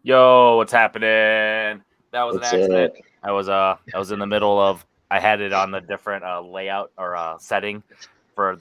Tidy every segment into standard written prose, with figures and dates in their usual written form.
Yo, what's happening? That was an What's up? accident. I was in the middle of I had it on the different layout or setting for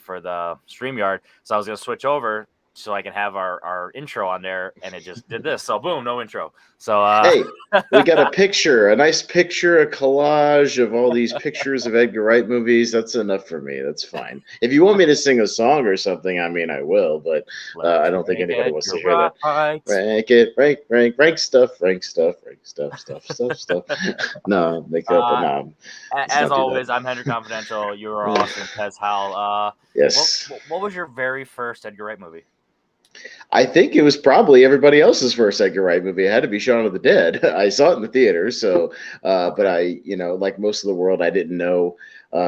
for the StreamYard. So I was gonna switch over so I can have our intro on there, and it just did this. So boom, no intro. So Hey, we got a nice picture, a collage of all these pictures of Edgar Wright movies. That's enough for me. That's fine. If you want me to sing a song or something, I mean, I will, but I let's don't think rank anybody wants to Edgar hear that. Wright. Rank it, rank stuff, rank stuff. No, make that, but Uh, no, let's as not do that. always, I'm Henry Confidential. You are awesome, Pez Hal. What, Yes. what was your very first Edgar Wright movie? I think it was probably everybody else's first Edgar Wright movie. It had to be Shaun of the Dead. I saw it in the theater, so but Okay. like most of the world, I didn't know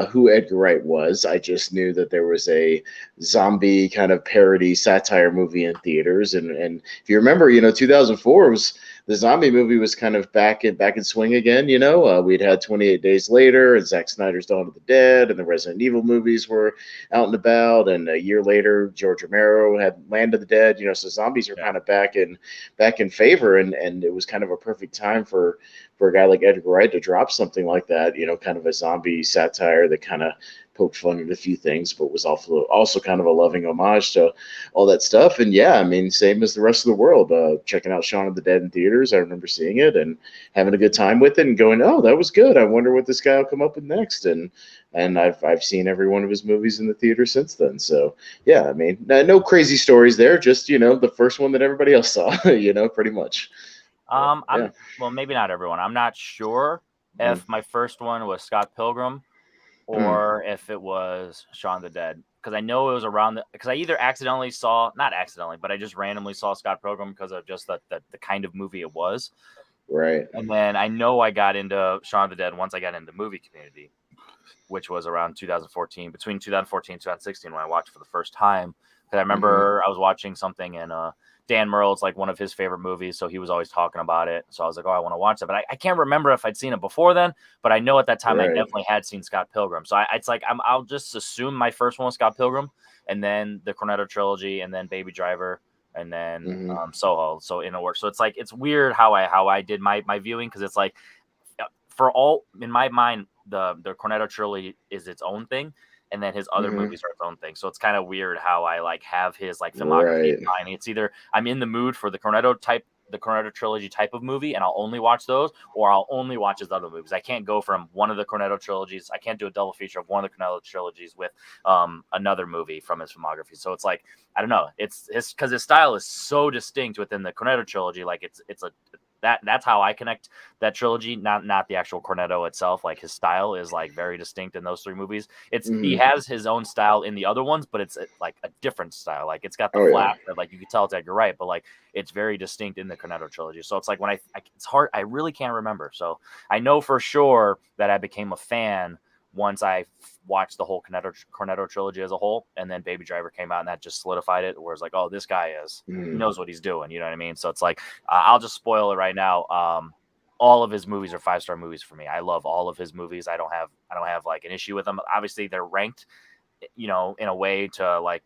who Edgar Wright was. I just knew that there was a zombie kind of parody satire movie in theaters, and if you remember, 2004 was the zombie movie was kind of back in swing again. We'd had 28 Days Later and Zack Snyder's Dawn of the Dead, and the Resident Evil movies were out and about. And a year later, George Romero had Land of the Dead. So zombies are Yeah. kind of back in favor, and it was kind of a perfect time for a guy like Edgar Wright to drop something like that. Kind of a zombie satire that kind of poked fun at a few things, but was also kind of a loving homage to all that stuff. And yeah, I mean, same as the rest of the world. Checking out Shaun of the Dead in theaters, I remember seeing it and having a good time with it, and going, "Oh, that was good. I wonder what this guy will come up with next." And I've seen every one of his movies in the theater since then. So yeah, I mean, no crazy stories there. Just the first one that everybody else saw. Pretty much. But, yeah. I'm well, maybe not everyone. I'm not sure Mm, if my first one was Scott Pilgrim mm, or if it was Shaun of the Dead because I know it was around because I either accidentally saw, not accidentally, but I just randomly saw Scott Pilgrim because of just the kind of movie it was. right. And then I know I got into Shaun of the Dead once I got into the movie community, which was around 2014, between 2014 and 2016 when I watched it for the first time. Because I Hmm. remember I was watching something and Dan Merle's like one of his favorite movies, so he was always talking about it. So I was like, oh, I want to watch it. But I can't remember if I'd seen it before then, but I know at that time I Right. definitely had seen Scott Pilgrim. So it's like I'll just assume my first one was Scott Pilgrim, and then the Cornetto trilogy, and then Baby Driver, and then Hmm. Soho. So in order. So it's like it's weird how I did my viewing because it's like for all in my mind the Cornetto trilogy is its own thing, and then his other Hmm. movies are its own thing. So it's kind of weird how I like have his like filmography Right. in mind. It's either I'm in the mood for the Cornetto trilogy type of movie, and I'll only watch those, or I'll only watch his other movies. I can't go from one of the Cornetto trilogies. I can't do a double feature of one of the Cornetto trilogies with another movie from his filmography. So it's like I don't know. It's because his style is so distinct within the Cornetto trilogy. Like it's a that's how I connect that trilogy, not the actual Cornetto itself. Like his style is like very distinct in those three movies. He Hmm. has his own style in the other ones, but it's like a different style. Like it's got the Oh yeah. flash that like you can tell it's Edgar Wright, but like it's very distinct in the Cornetto trilogy. So it's like when it's hard. I really can't remember. So I know for sure that I became a fan once I watched the whole Cornetto trilogy as a whole, and then Baby Driver came out, and that just solidified it. Where it's like, oh, this guy he Hmm. knows what he's doing. You know what I mean? So it's like I'll just spoil it right now. All of his movies are 5-star movies for me. I love all of his movies. I don't have like an issue with them. Obviously, they're ranked, in a way to like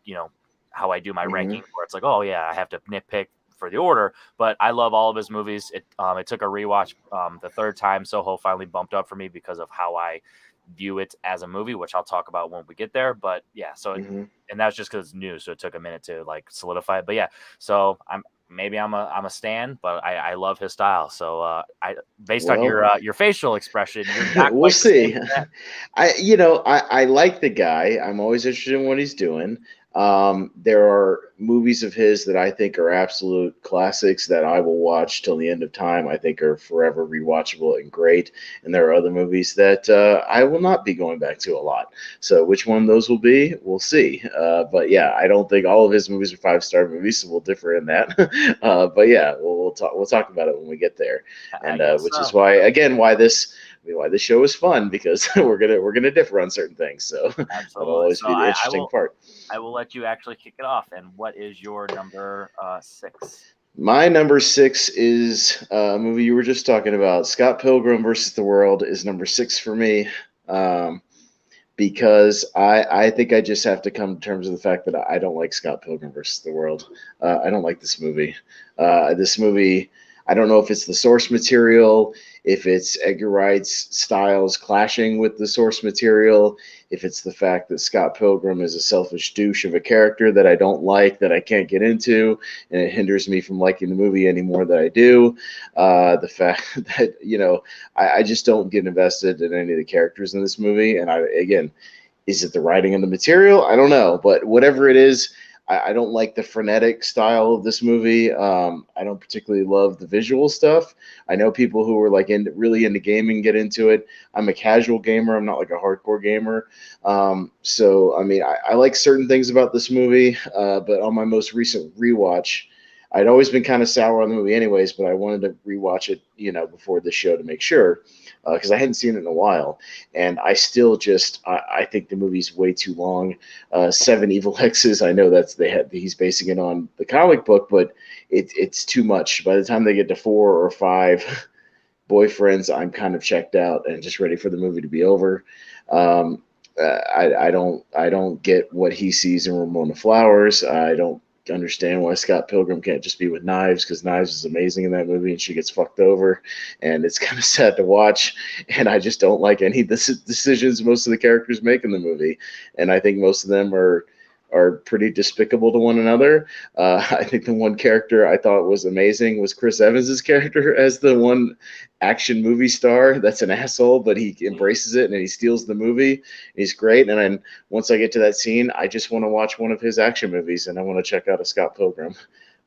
how I do my Hmm. ranking, where it's like, oh yeah, I have to nitpick for the order, but I love all of his movies. It took a rewatch the third time. Soho finally bumped up for me because of how I view it as a movie, which I'll talk about when we get there. But yeah, Hmm. and that's just because it's new, so it took a minute to like solidify it. But yeah, so I'm a stan, but I love his style. So I based on Well, your facial expression, you're not we'll quite the same see. as that. I like the guy. I'm always interested in what he's doing. There are movies of his that I think are absolute classics that I will watch till the end of time. I think are forever rewatchable and great. And there are other movies that I will not be going back to a lot. So which one those will be, we'll see. But yeah, I don't think all of his movies are 5-star movies, so we'll differ in that. But yeah, we'll talk about it when we get there. I And guess which is so. why again why this show is fun because we're gonna differ on certain things. So that'll Absolutely. always So be the interesting part. I will let you actually kick it off. And what is your number 6? My number six is a movie you were just talking about. Scott Pilgrim versus the World is number six for me. Um, because I think I just have to come to terms with the fact that I don't like Scott Pilgrim versus the World. I don't like this movie. This movie, I don't know if it's the source material, if it's Edgar Wright's styles clashing with the source material, if it's the fact that Scott Pilgrim is a selfish douche of a character that I don't like, that I can't get into, and it hinders me from liking the movie any more than I do. The fact that, I just don't get invested in any of the characters in this movie. And again, is it the writing and the material? I don't know, but whatever it is, I don't like the frenetic style of this movie. I don't particularly love the visual stuff. I know people who are like really into gaming get into it. I'm a casual gamer. I'm not like a hardcore gamer. So I mean, I like certain things about this movie, but on my most recent rewatch, I'd always been kind of sour on the movie anyways, but I wanted to rewatch it, before the show to make sure, because I hadn't seen it in a while. And I still I think the movie's way too long. Seven Evil X's, I know he's basing it on the comic book, but it's too much. By the time they get to 4 or 5 boyfriends, I'm kind of checked out and just ready for the movie to be over. I don't get what he sees in Ramona Flowers. I don't understand why Scott Pilgrim can't just be with Knives, because Knives is amazing in that movie and she gets fucked over, and it's kind of sad to watch. And I just don't like any of the decisions most of the characters make in the movie, and I think most of them are pretty despicable to one another. I think the one character I thought was amazing was Chris Evans's character as the one action movie star that's an asshole, but he embraces it and he steals the movie. He's great. And then once I get to that scene, I just want to watch one of his action movies, and I want to check out a Scott Pilgrim.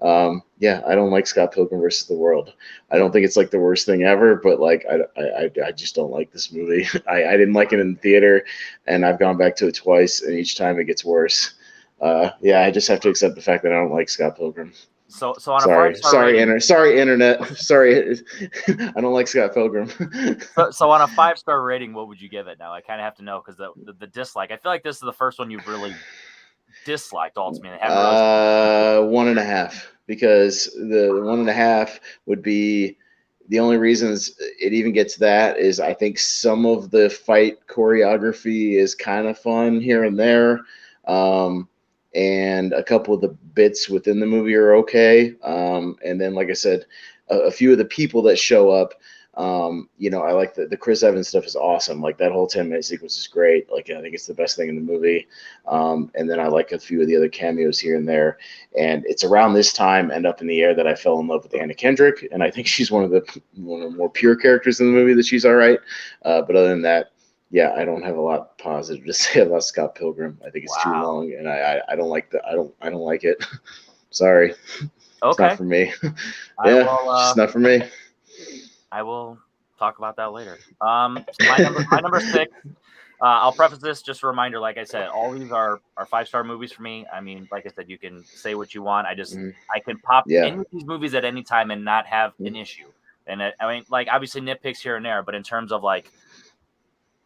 I don't like Scott Pilgrim versus the World. I don't think it's like the worst thing ever, but like I just don't like this movie. I didn't like it in the theater, and I've gone back to it twice, and each time it gets worse. I just have to accept the fact that I don't like Scott Pilgrim. So on a 5-star rating, sorry, internet. Sorry, I don't like Scott Pilgrim. so on a 5-star rating, what would you give it? Now I kind of have to know, because the dislike. I feel like this is the first one you've really disliked ultimately. 1.5, because the 1.5 would be the only reasons it even gets that is I think some of the fight choreography is kind of fun here and there. And a couple of the bits within the movie are okay. And then, like I said, a few of the people that show up, I like the Chris Evans stuff is awesome. Like that whole 10-minute sequence is great. Like I think it's the best thing in the movie. And then I like a few of the other cameos here and there. And it's around this time and Up in the Air that I fell in love with Anna Kendrick. And I think she's one of the more pure characters in the movie, that she's all right. But other than that, yeah, I don't have a lot positive to say about Scott Pilgrim. I think it's too long, and I don't like I don't like it. Sorry. Okay. It's not for me. It's just not for me. I will talk about that later. My number 6. I'll preface this, just a reminder. Like I said, all these are 5-star movies for me. I mean, like I said, you can say what you want. I can pop any of these movies at any time and not have an issue. And I mean, like obviously nitpicks here and there, but in terms of like.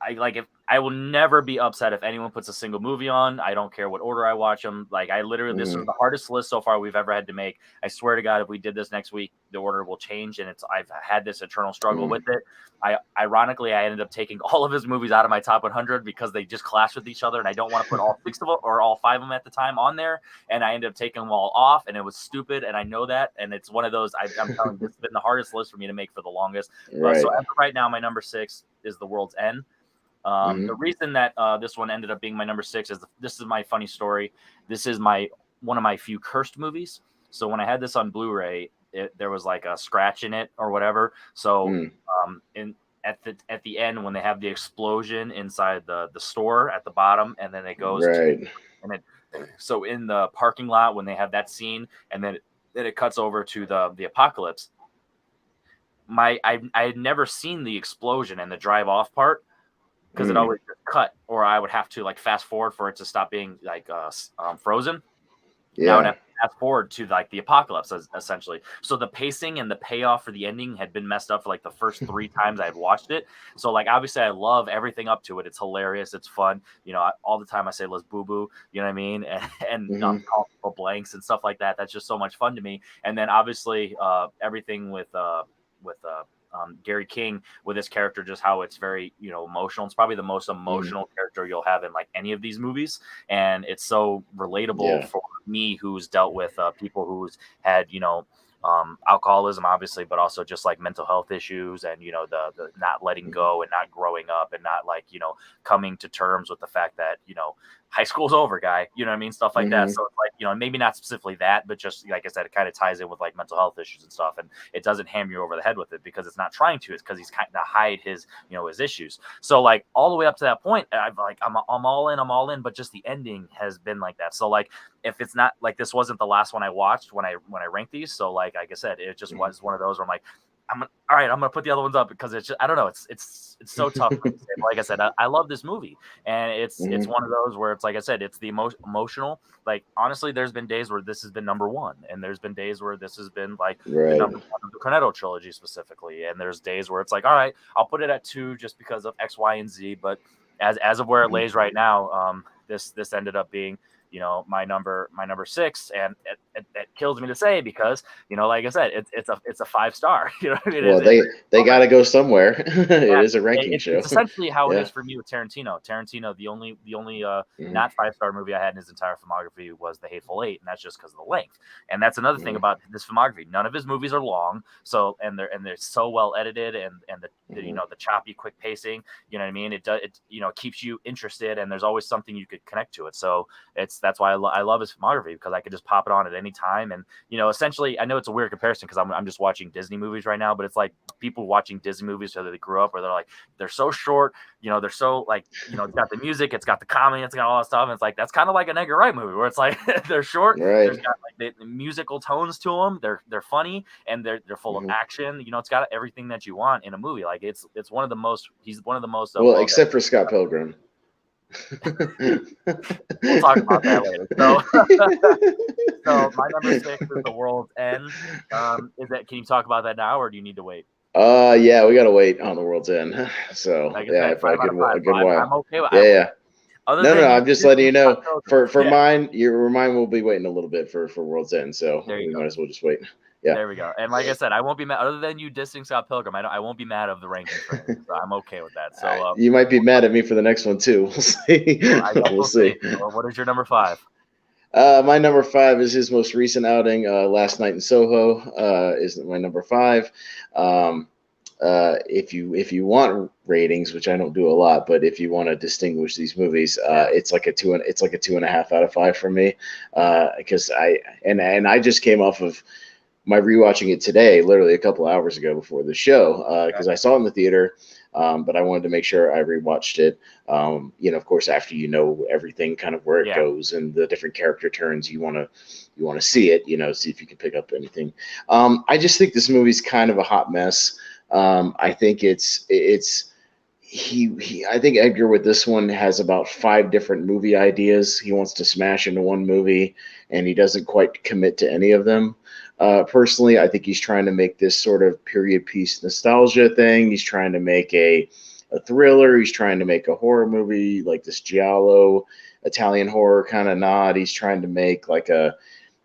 I will never be upset if anyone puts a single movie on. I don't care what order I watch them. Like I literally, this is the hardest list so far we've ever had to make. I swear to God, if we did this next week, the order will change, and I've had this eternal struggle with it. Ironically, I ended up taking all of his movies out of my top 100 because they just clash with each other, and I don't want to put all 6 of them or all 5 of them at the time on there. And I ended up taking them all off, and it was stupid, and I know that. And it's one of those, I'm telling you, it's been the hardest list for me to make for the longest. Right. So as of right now, my number 6 is The World's End. The reason that this one ended up being my number 6 is this is my funny story. This is one of my few cursed movies. So when I had this on Blu-ray, there was like a scratch in it or whatever. So at the end, when they have the explosion inside the store at the bottom, and then it goes so in the parking lot when they have that scene, and then it cuts over to the apocalypse. I had never seen the explosion and the drive off part, because it always cut, or I would have to like fast forward for it to stop being like frozen. Yeah. Now I would have to fast forward to like the apocalypse essentially. So the pacing and the payoff for the ending had been messed up for like the first 3 times I had watched it. So like obviously I love everything up to it. It's hilarious. It's fun. All the time I say let's boo boo. You know what I mean? And call people blanks and stuff like that. That's just so much fun to me. And then obviously everything with Gary King with his character, just how it's very, emotional. It's probably the most emotional character you'll have in like any of these movies, and it's so relatable Yeah. for me, who's dealt with people who's had, alcoholism, obviously, but also just like mental health issues, and the not letting go and not growing up and not like coming to terms with the fact that high school's over, guy. You know what I mean? Stuff like that. So it's like, maybe not specifically that, but just like I said, it kind of ties in with like mental health issues and stuff. And it doesn't hammer you over the head with it because it's not trying to. It's because he's kind of hide his, his issues. So like all the way up to that point, I'm all in. But just the ending has been like that. So like, if it's not like, this wasn't the last one I watched when I ranked these. So like I said, it just was one of those where I'm like, all right, I'm gonna put the other ones up because it's just, I don't know, it's so tough for me to say. But like I said, I love this movie, and it's one of those where it's like I said, it's the most emotional. Like honestly, there's been days where this has been number one, and there's been days where this has been like the number one of the Cornetto trilogy specifically, and there's days where it's like, all right, I'll put it at 2 just because of X, Y, and Z. But as of where it lays right now, this ended up being my number 6, and it kills me to say because like I said, it's a 5-star. They got to go somewhere. It is a ranking show. It's essentially how it is for me with Tarantino. The only not 5-star movie I had in his entire filmography was The Hateful Eight, and that's just because of the length. And that's another thing about this filmography. None of his movies are long, so and they're so well edited, and the choppy, quick pacing. You know what I mean? It keeps you interested, and there's always something you could connect to it. So that's why I love his filmography, because I could just pop it on at any time. And essentially, I know it's a weird comparison because I'm just watching Disney movies right now, but it's like people watching Disney movies whether they grew up, where they're like, they're so short, they're so like, it's got the music, it's got the comedy, it's got all that stuff, and it's like that's kind of like an Edgar Wright movie where it's like they're short, there's got like the musical tones to them, they're funny, and they're full of action. It's got everything that you want in a movie. Like he's one of the most well, except for Scott Pilgrim. We'll talk about that later. So my number 6 is The World's End. Can you talk about that now, or do you need to wait? Yeah, we gotta wait on The World's End. So like yeah, for a good while. I'm okay with yeah. No, I'm just letting you know. For mine, mine will be waiting a little bit for World's End, so we might as well just wait. Yeah. There we go. And like I said, I won't be mad. Other than you dissing Scott Pilgrim, I won't be mad of the ranking for him. So I'm okay with that. So you might be mad at me for the next one too. We'll see. We'll see. What is your number 5? My number 5 is his most recent outing, Last Night in Soho. Is my number 5. If you want ratings, which I don't do a lot, but if you want to distinguish these movies, it's like a 2.5 out of 5 for me. Because I just came off of my rewatching it today, literally a couple hours ago before the show, because I saw it in the theater, but I wanted to make sure I rewatched it. Of course, after everything kind of where it goes and the different character turns, you want to see it, see if you can pick up anything. I just think this movie's kind of a hot mess. I think I think Edgar with this one has about 5 different movie ideas he wants to smash into one movie, and he doesn't quite commit to any of them. Personally, I think he's trying to make this sort of period piece nostalgia thing. He's trying to make a thriller. He's trying to make a horror movie, like this giallo Italian horror kind of nod. He's trying to make like a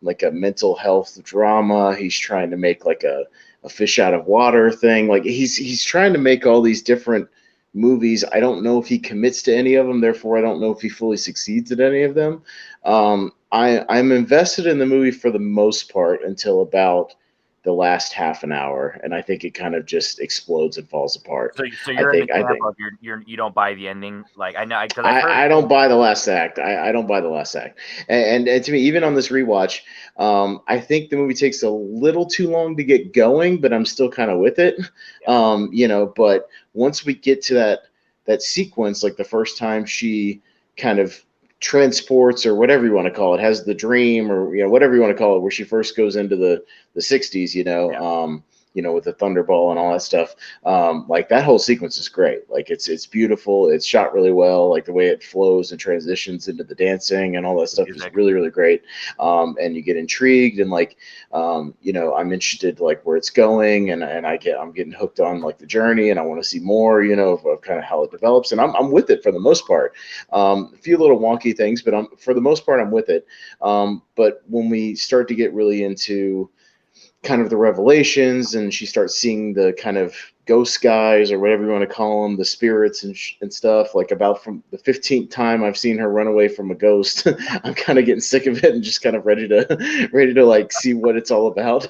mental health drama. He's trying to make like a fish out of water thing. Like he's trying to make all these different movies. I don't know if he commits to any of them. Therefore, I don't know if he fully succeeds at any of them. I'm invested in the movie for the most part until about the last half an hour, and I think it kind of just explodes and falls apart. So you're in the camp of you don't buy the ending. Like I don't buy the last act. I don't buy the last act. And to me, even on this rewatch, I think the movie takes a little too long to get going, but I'm still kind of with it. But once we get to that sequence, like the first time she kind of transports, or whatever you want to call it, has the dream, or whatever you want to call it, where she first goes into the 60s, with the Thunderball and all that stuff. Like that whole sequence is great. Like it's beautiful. It's shot really well. Like the way it flows and transitions into the dancing and all that stuff is really, really great. And you get intrigued, and I'm interested like where it's going, and I'm getting hooked on like the journey, and I want to see more, of kind of how it develops. And I'm with it for the most part. A few little wonky things, but for the most part I'm with it. But when we start to get really into kind of the revelations, and she starts seeing the kind of ghost guys or whatever you want to call them, the spirits and stuff. Like about from the 15th time I've seen her run away from a ghost, I'm kind of getting sick of it and just kind of ready to like see what it's all about.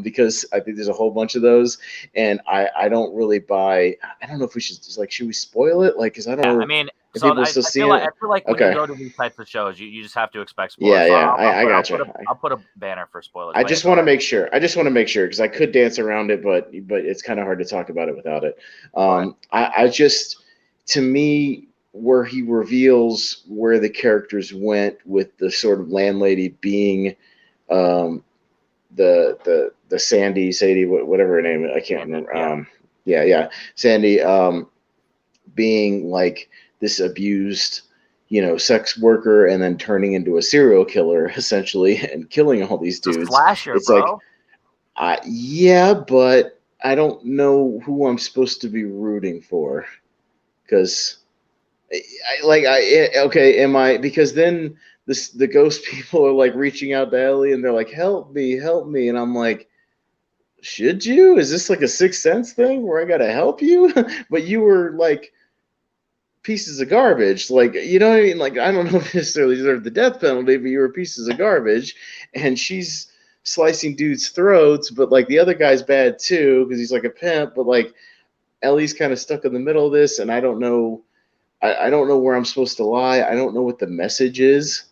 Because I think there's a whole bunch of those, and I don't really buy. I don't know if we should just like, should we spoil it? Like, because I don't know. I mean, if so people I still feel see like, it. I feel like when Okay. you go to these types of shows, you just have to expect Yeah, spoilers. So yeah, I got you. I'll put a banner for spoilers. I But just want to make sure. I just want to make sure because I could dance around it, but it's kind of hard to talk about it without it. I just, to me, where he reveals where the characters went with the sort of landlady being, um, the Sadie, whatever her name is, I can't remember. Yeah, Sandy, being like this abused, sex worker, and then turning into a serial killer essentially and killing all these it's a dudes. slasher, It's bro. like, yeah, but I don't know who I'm supposed to be rooting for because okay, am I? Because then the ghost people are like reaching out to Ellie and they're like, help me, and I'm like, should you? Is this like a Sixth Sense thing where I gotta help you? But you were like pieces of garbage. Like, you know what I mean? Like, I don't know if necessarily deserve the death penalty, but you were pieces of garbage. And she's slicing dudes' throats, but like the other guy's bad too because he's like a pimp. But like Ellie's kind of stuck in the middle of this, and I don't know. I don't know where I'm supposed to lie. I don't know what the message is.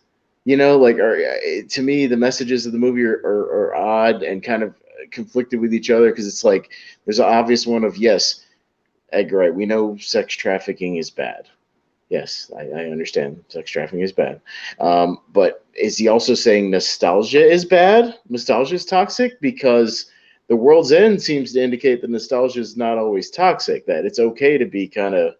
Like, to me, the messages of the movie are odd and kind of conflicted with each other because it's like there's an obvious one of, yes, Edgar Wright, we know sex trafficking is bad. Yes, I understand sex trafficking is bad. But is he also saying nostalgia is bad? Nostalgia is toxic? Because the world's end seems to indicate that nostalgia is not always toxic, that it's okay to be kind of,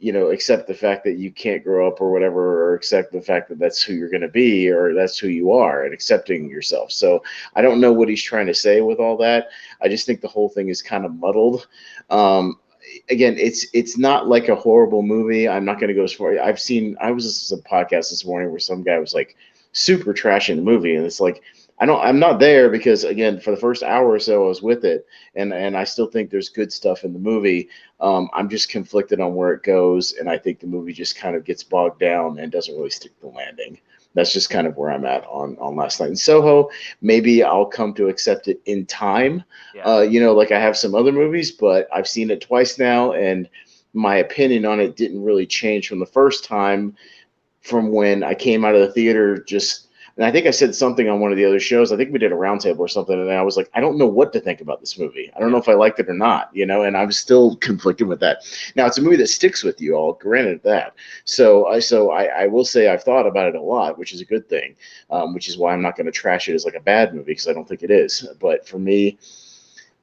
accept the fact that you can't grow up or whatever, or accept the fact that that's who you're going to be or that's who you are, and accepting yourself. So I don't know what he's trying to say with all that. I just think the whole thing is kind of muddled. Again, it's not like a horrible movie. I'm not going to go as far. I was listening to some podcast this morning where some guy was like super trashing the movie, and it's like, I'm not there because, again, for the first hour or so I was with it, and I still think there's good stuff in the movie. I'm just conflicted on where it goes, and I think the movie just kind of gets bogged down and doesn't really stick the landing. That's just kind of where I'm at on Last Night in Soho. Maybe I'll come to accept it in time. Yeah. Like I have some other movies, but I've seen it twice now, and my opinion on it didn't really change from the first time, from when I came out of the theater. And I think I said something on one of the other shows. I think we did a roundtable or something, and I was like, I don't know what to think about this movie. I don't know if I liked it or not, and I'm still conflicted with that. Now, it's a movie that sticks with you all, granted that. So I will say I've thought about it a lot, which is a good thing, which is why I'm not going to trash it as like a bad movie, because I don't think it is. But for me,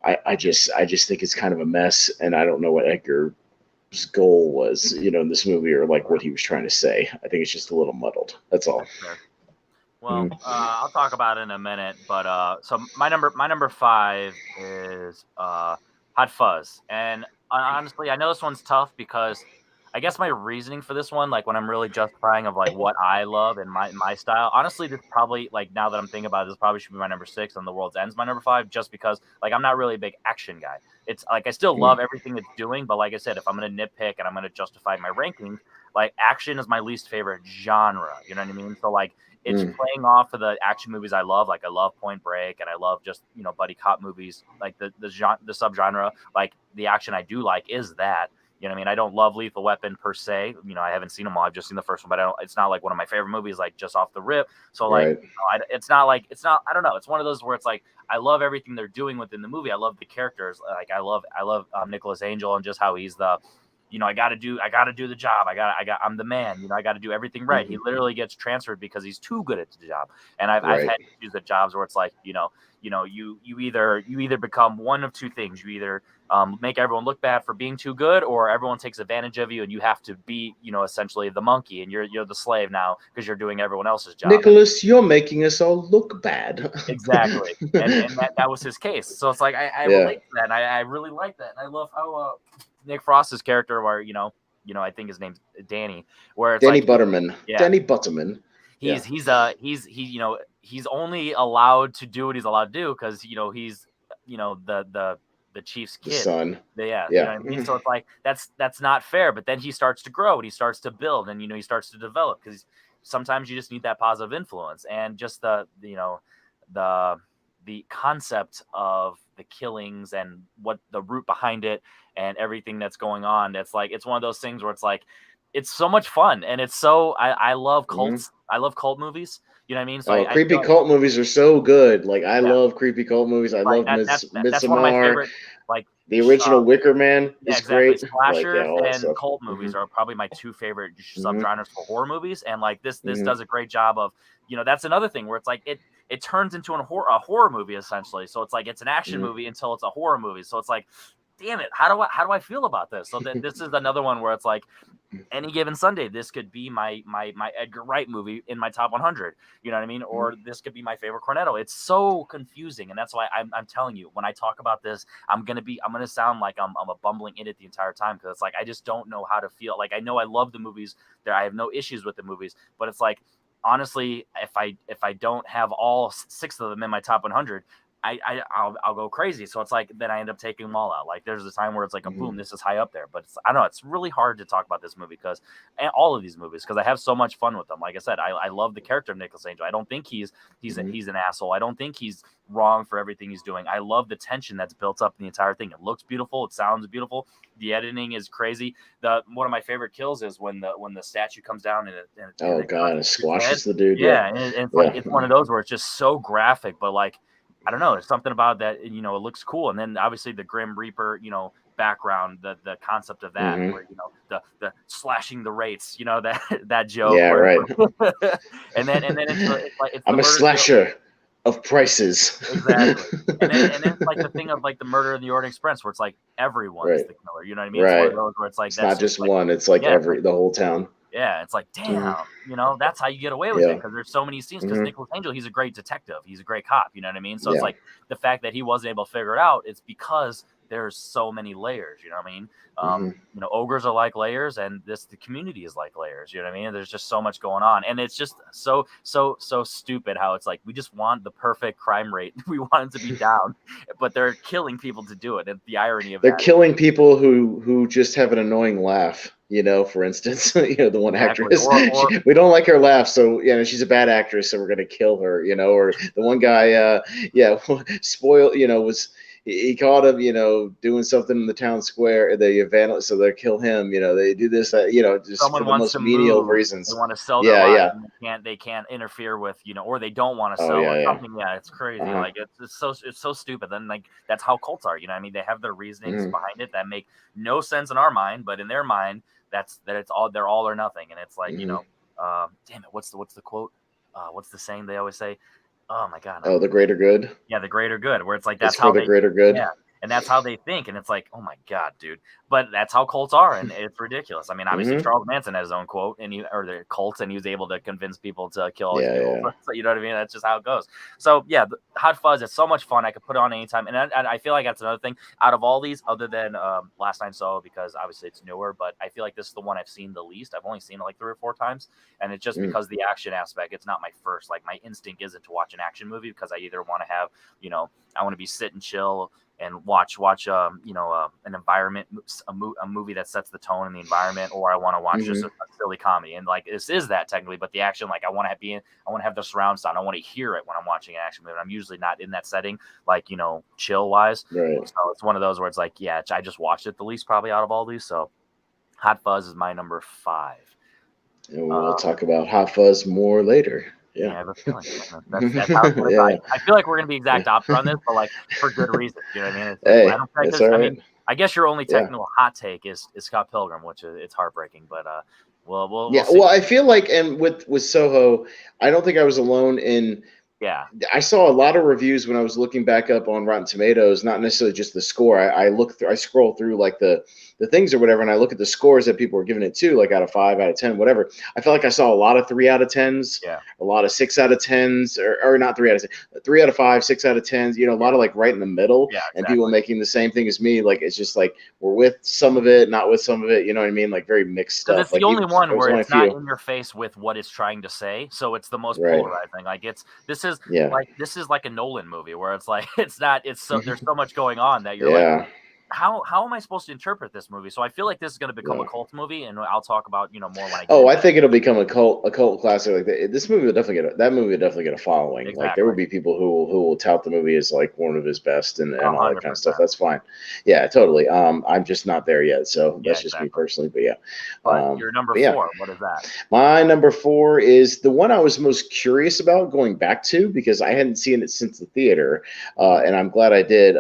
I just think it's kind of a mess, and I don't know what Edgar's goal was, in this movie, or like what he was trying to say. I think it's just a little muddled. That's all. Well, I'll talk about it in a minute, but so my number 5 is Hot Fuzz, and honestly, I know this one's tough because I guess my reasoning for this one, like when I'm really justifying of like what I love and my style, honestly, this probably, like now that I'm thinking about it, this probably should be my number 6, and The World's End's my number 5, just because like I'm not really a big action guy. It's like I still love everything it's doing, but like I said, if I'm gonna nitpick and I'm gonna justify my rankings, like action is my least favorite genre. You know what I mean? So like it's playing off of the action movies I love. Like I love Point Break, and I love just buddy cop movies. Like the subgenre, like the action I do like is that. You know what I mean? I don't love Lethal Weapon per se. I haven't seen them all. I've just seen the first one, but it's not like one of my favorite movies, like just off the rip. So like, it's not. I don't know. It's one of those where it's like I love everything they're doing within the movie. I love the characters. Like I love Nicholas Angel, and just how he's the. I got to do the job. I'm the man. I got to do everything right. He literally gets transferred because he's too good at the job. And I've had issues at jobs where it's like, you either become one of two things. You either make everyone look bad for being too good, or everyone takes advantage of you, and you have to be, essentially the monkey, and you're the slave now because you're doing everyone else's job. Nicholas, you're making us all look bad. Exactly. and that was his case. So it's like I relate to that, and I really like that. And I love how Nick Frost's character, where I think his name's Danny, where it's Danny like Butterman. Yeah. Danny Butterman. He's only allowed to do what he's allowed to do because he's the chief's The kid. son. Yeah, you know Yeah. what I mean. So it's like that's not fair. But then he starts to grow and he starts to build, and he starts to develop, because sometimes you just need that positive influence, and just the the concept of the killings and what the root behind it and everything that's going on. That's like, it's one of those things where it's like, it's so much fun, and it's so I love cults. I love cult movies. You know what I mean? So I Creepy feel like, cult movies are so good. Like I yeah, love creepy cult movies. I like love that's one of my Midsommar. favorite, like, The original Wicker Man yeah, is exactly. great. Like Slashers all that and stuff. cult movies are probably my two favorite Hmm. subgenres for horror movies, and like this Hmm. does a great job of, that's another thing where it's like it turns into a horror movie essentially. So it's like it's an action Hmm. movie until it's a horror movie. So it's like, damn it, how do I feel about this? So this is another one where it's like, any given Sunday, this could be my Edgar Wright movie in my top 100. You know what I mean? Or this could be my favorite Cornetto. It's so confusing, and that's why I'm telling you, when I talk about this, I'm gonna sound like I'm a bumbling idiot the entire time, because it's like I just don't know how to feel. Like, I know I love the movies, there I have no issues with the movies, but it's like, honestly, if I don't have all six of them in my top 100, I'll go crazy. So it's like, then I end up taking them all out. Like, there's a time where it's like, a boom, this is high up there. But I don't know, it's really hard to talk about this movie, and all of these movies, because I have so much fun with them. Like I said, I love the character of Nicholas Angel. I don't think he's an asshole. I don't think he's wrong for everything he's doing. I love the tension that's built up in the entire thing. It looks beautiful. It sounds beautiful. The editing is crazy. One of my favorite kills is when the statue comes down and it squashes the dude. Yeah, and it's like, it's one of those where it's just so graphic, but like, I don't know, there's something about that, it looks cool. And then obviously the Grim Reaper, background, the concept of that, where the slashing the rates, that joke. Yeah, where, right. and then it's like, it's I'm the a murder slasher of prices. exactly. And then it's like the thing of like the Murder in the Orient Express, where it's like everyone's Right. the killer. You know what I mean? It's one of those where it's like, It's that's not just like, one. It's like yeah, the whole town. yeah, it's like, damn, that's how you get away with it, Yeah. because there's so many scenes. Because Nicholas Angel, he's a great detective, he's a great cop. You know what I mean? So it's Yeah. like, the fact that he wasn't able to figure it out, it's because there's so many layers. You know what I mean? Ogres are like layers, and the community is like layers. You know what I mean? There's just so much going on, and it's just so stupid how it's like, we just want the perfect crime rate. We want it to be down, but they're killing people to do it. And the irony of They're that, killing people who just have an annoying laugh. For instance, the one actress, we don't like her laugh, so she's a bad actress, so we're gonna kill her. Or the one guy, spoiled, he caught him, doing something in the town square, so they kill him. They do this, just someone for the wants most to menial move, reasons. they want to sell their lives, and they can't interfere with, or they don't want to sell or something. Yeah, it's crazy. Like, it's so stupid. Then, like, that's how cults are. You know what I mean? They have their reasonings behind it that make no sense in our mind, but in their mind, it's all, they're all or nothing. And it's like, damn it, what's the quote? What's the saying they always say? Oh my god. The greater good. Yeah, the greater good, where it's like, that's it's for the greater good. Yeah. And that's how they think, and it's like, oh my god, dude! But that's how cults are, and it's ridiculous. I mean, obviously, Charles Manson had his own quote, or the cults, and he was able to convince people to kill all these people. Yeah. So, you know what I mean? That's just how it goes. So yeah, Hot Fuzz is so much fun. I could put it on anytime, and I feel like that's another thing out of all these, other than Last Night Solo, because obviously it's newer. But I feel like this is the one I've seen the least. I've only seen it like 3 or 4 times, and it's just because the action aspect. It's not my first. Like, my instinct isn't to watch an action movie, because I either want to have, I want to be sit and chill and watch an environment, a movie that sets the tone in the environment, or I want to watch just a silly comedy. And like, this is that technically, but the action, like, I want to have the surround sound. I want to hear it when I'm watching an action movie. And I'm usually not in that setting, like, chill wise. Right. So it's one of those where it's like, yeah, I just watched it the least probably out of all these. So Hot Fuzz is my number 5. And we'll talk about Hot Fuzz more later. Yeah, I have a feeling that's how it is. I feel like we're gonna be exact opposite on this, but like, for good reason. You know what I mean? That's all right. I mean, I guess your only technical hot take is Scott Pilgrim, which it's heartbreaking, but we'll see. Well, I feel like, and with Soho, I don't think I was alone in. Yeah, I saw a lot of reviews when I was looking back up on Rotten Tomatoes, not necessarily just the score. I scroll through like the the things or whatever, and I look at the scores that people were giving it to, like out of 5, out of 10, whatever, I felt like I saw a lot of 3 out of 10s, Yeah. a lot of 6 out of 10s, or not 3 out of 10, 3 out of 5, 6 out of 10s, you know, a lot of like right in the middle, Yeah, and people exactly. making the same thing as me. Like, it's just like we're with some of it, not with some of it, you know what I mean? Like very mixed Because stuff. it's the Like only even one there was where only a it's not few. in your face with what it's trying to say, so it's the most Right. polarizing. Like this is Yeah. like a Nolan movie where it's like there's so much going on that you're like, Yeah. how am I supposed to interpret this movie? So I feel like this is going to become a Yeah. cult movie, and I'll talk about more when I get Oh, into I it. think it'll become a cult classic. Like this movie will definitely that movie will definitely get a following. Like there Exactly. will be people who will tout the movie as like one of his best and all that kind of 100%. stuff. That's fine. Yeah, totally. I'm just not there yet, so Yeah, that's just me exactly. personally. But yeah, But your number but yeah. 4, what is that? My number 4 is the one I was most curious about going back to because I hadn't seen it since the theater, and I'm glad I did.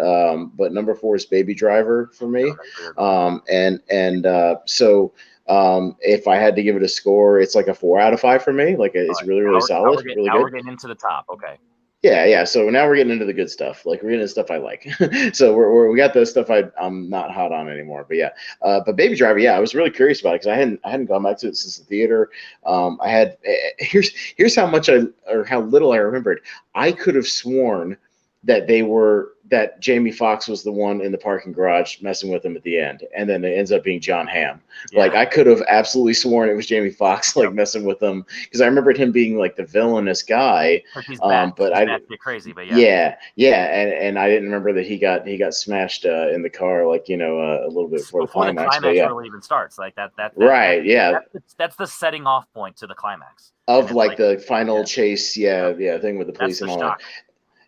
But number 4 is Baby Driver for me, Oh, that's where you're going. so. If I had to give it a score, it's like a 4 out of 5 for me. Like All it's right. really, really solid, really Now we're good. getting into the top. Okay. Yeah. So now we're getting into the good stuff. Like we're getting into stuff I like. So we got the stuff I'm not hot on anymore. But yeah, but Baby Driver, yeah, I was really curious about it because I hadn't gone back to it since the theater. I had here's how much how little I remembered. I could have sworn that Jamie Foxx was the one in the parking garage messing with him at the end, and then it ends up being John Hamm. Yeah. Like I could have absolutely sworn it was Jamie Foxx like Yep. messing with him because I remembered him being like the villainous guy. He's But he's I batshit crazy, but yeah. and I didn't remember that he got smashed in the car like a little bit before the Before the climax. But climax yeah, really even starts, like right, yeah, that's the setting off point to the climax, and of it's like like, the final yeah, chase, yep, thing with the that's police the and all that. shock.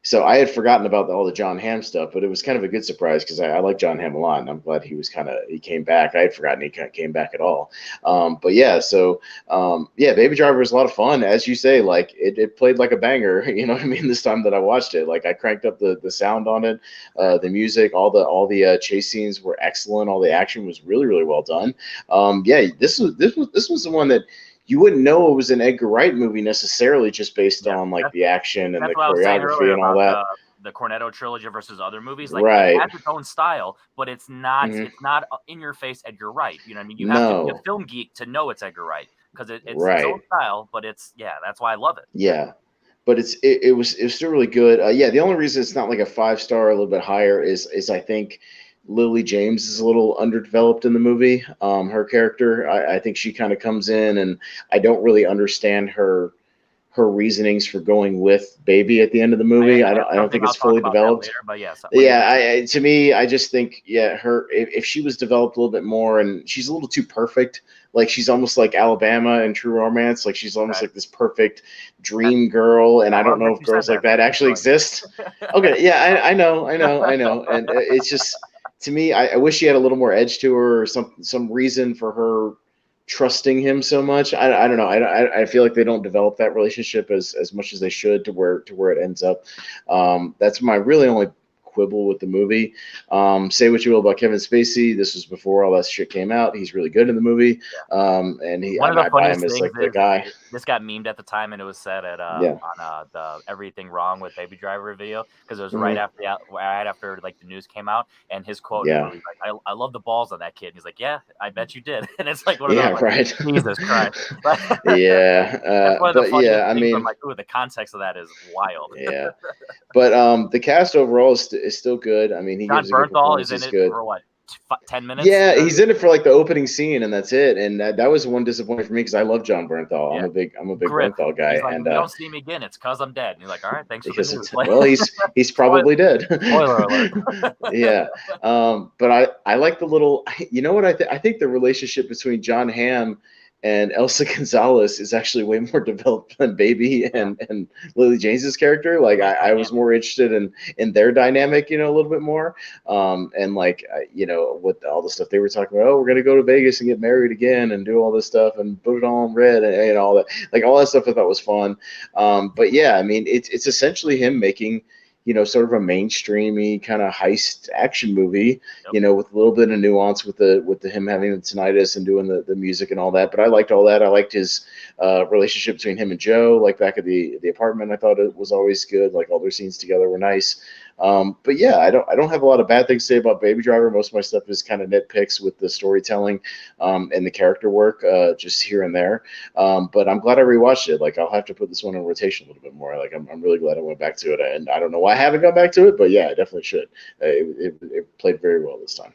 So I had forgotten about all the John Hamm stuff, but it was kind of a good surprise because I like John Hamm a lot, and I'm glad he came back. I had forgotten he kind of came back at all. But yeah, so Baby Driver was a lot of fun, as you say. Like it played like a banger. You know what I mean? This time that I watched it, like I cranked up the sound on it, the music, all the chase scenes were excellent. All the action was really really well done. This was the one that you wouldn't know it was an Edgar Wright movie necessarily just based Yeah, on like the action and that's the what I was saying choreography earlier and all about that. the Cornetto trilogy versus other movies. Like it Right. has its own style, but it's not Hmm. in your face Edgar Wright. You know what I mean? You have to be a No. film geek to know it's Edgar Wright because it's its own Right. style, but that's why I love it. Yeah. But it was still really good. The only reason it's not like a 5 star, a little bit higher, is I think Lily James is a little underdeveloped in the movie. Her character, I think she kind of comes in, and I don't really understand her reasonings for going with Baby at the end of the movie. I have I don't something think I'll it's talk fully about that developed. later, but yes, what do you Yeah, think? to me, I just think, her if she was developed a little bit more, and she's a little too perfect. Like she's almost like Alabama in True Romance. Like she's almost Okay. like this perfect That, dream girl, and I I don't love know that if you said girls like that. that So keep actually going. exist. Okay, yeah, I know, and it's just to me, I wish she had a little more edge to her, or some reason for her trusting him so much. I don't know. I feel like they don't develop that relationship as much as they should to where it ends up. That's my really only quibble with the movie. Say what you will about Kevin Spacey. This was before all that shit came out. He's really good in the movie. And One of the I buy him funniest as things like the is guy. this got memed at the time, and it was said at Yeah. on the Everything Wrong with Baby Driver video because it was Hmm. right after like the news came out, and his quote in the Yeah. movie like, I love the balls on that kid. And he's like, yeah, I bet you did, and it's like one of those Yeah. like, Right. Jesus Christ. Yeah. That's one of the But yeah, funniest I things. I'm mean, like, ooh, the context of that is wild. yeah. But the cast overall is still good. I mean, he John gives a good Bernthal is performance. in He's it good. for what 10 minutes? Yeah, he's in it for like the opening scene, and that's it. And that was one disappointment for me because I love John Bernthal. Yeah, I'm a big grip. Bernthal guy, He's like, and if you don't see me again, it's because I'm dead. And you're like, all right, thanks for the because news. it's Like, well, he's probably dead. spoiler alert. Yeah, but I like the little. You know what I think the relationship between John Hamm and Elsa Gonzalez is actually way more developed than Baby and Lily James's character. Like I was more interested in their dynamic, a little bit more. And like with all the stuff they were talking about, oh, we're gonna go to Vegas and get married again and do all this stuff and put it all in red and all that, like all that stuff I thought was fun. But yeah, I mean it's essentially him making sort of a mainstreamy kind of heist action movie, Yep. with a little bit of nuance with the him having the tinnitus and doing the music and all that. But I liked all that. I liked his relationship between him and Joe, like back at the apartment. I thought it was always good. Like all their scenes together were nice. But yeah, I don't have a lot of bad things to say about Baby Driver. Most of my stuff is kind of nitpicks with the storytelling and the character work, just here and there. But I'm glad I rewatched it. Like, I'll have to put this one in rotation a little bit more. Like, I'm really glad I went back to it, and I don't know why I haven't gone back to it, but yeah, I definitely should. It played very well this time.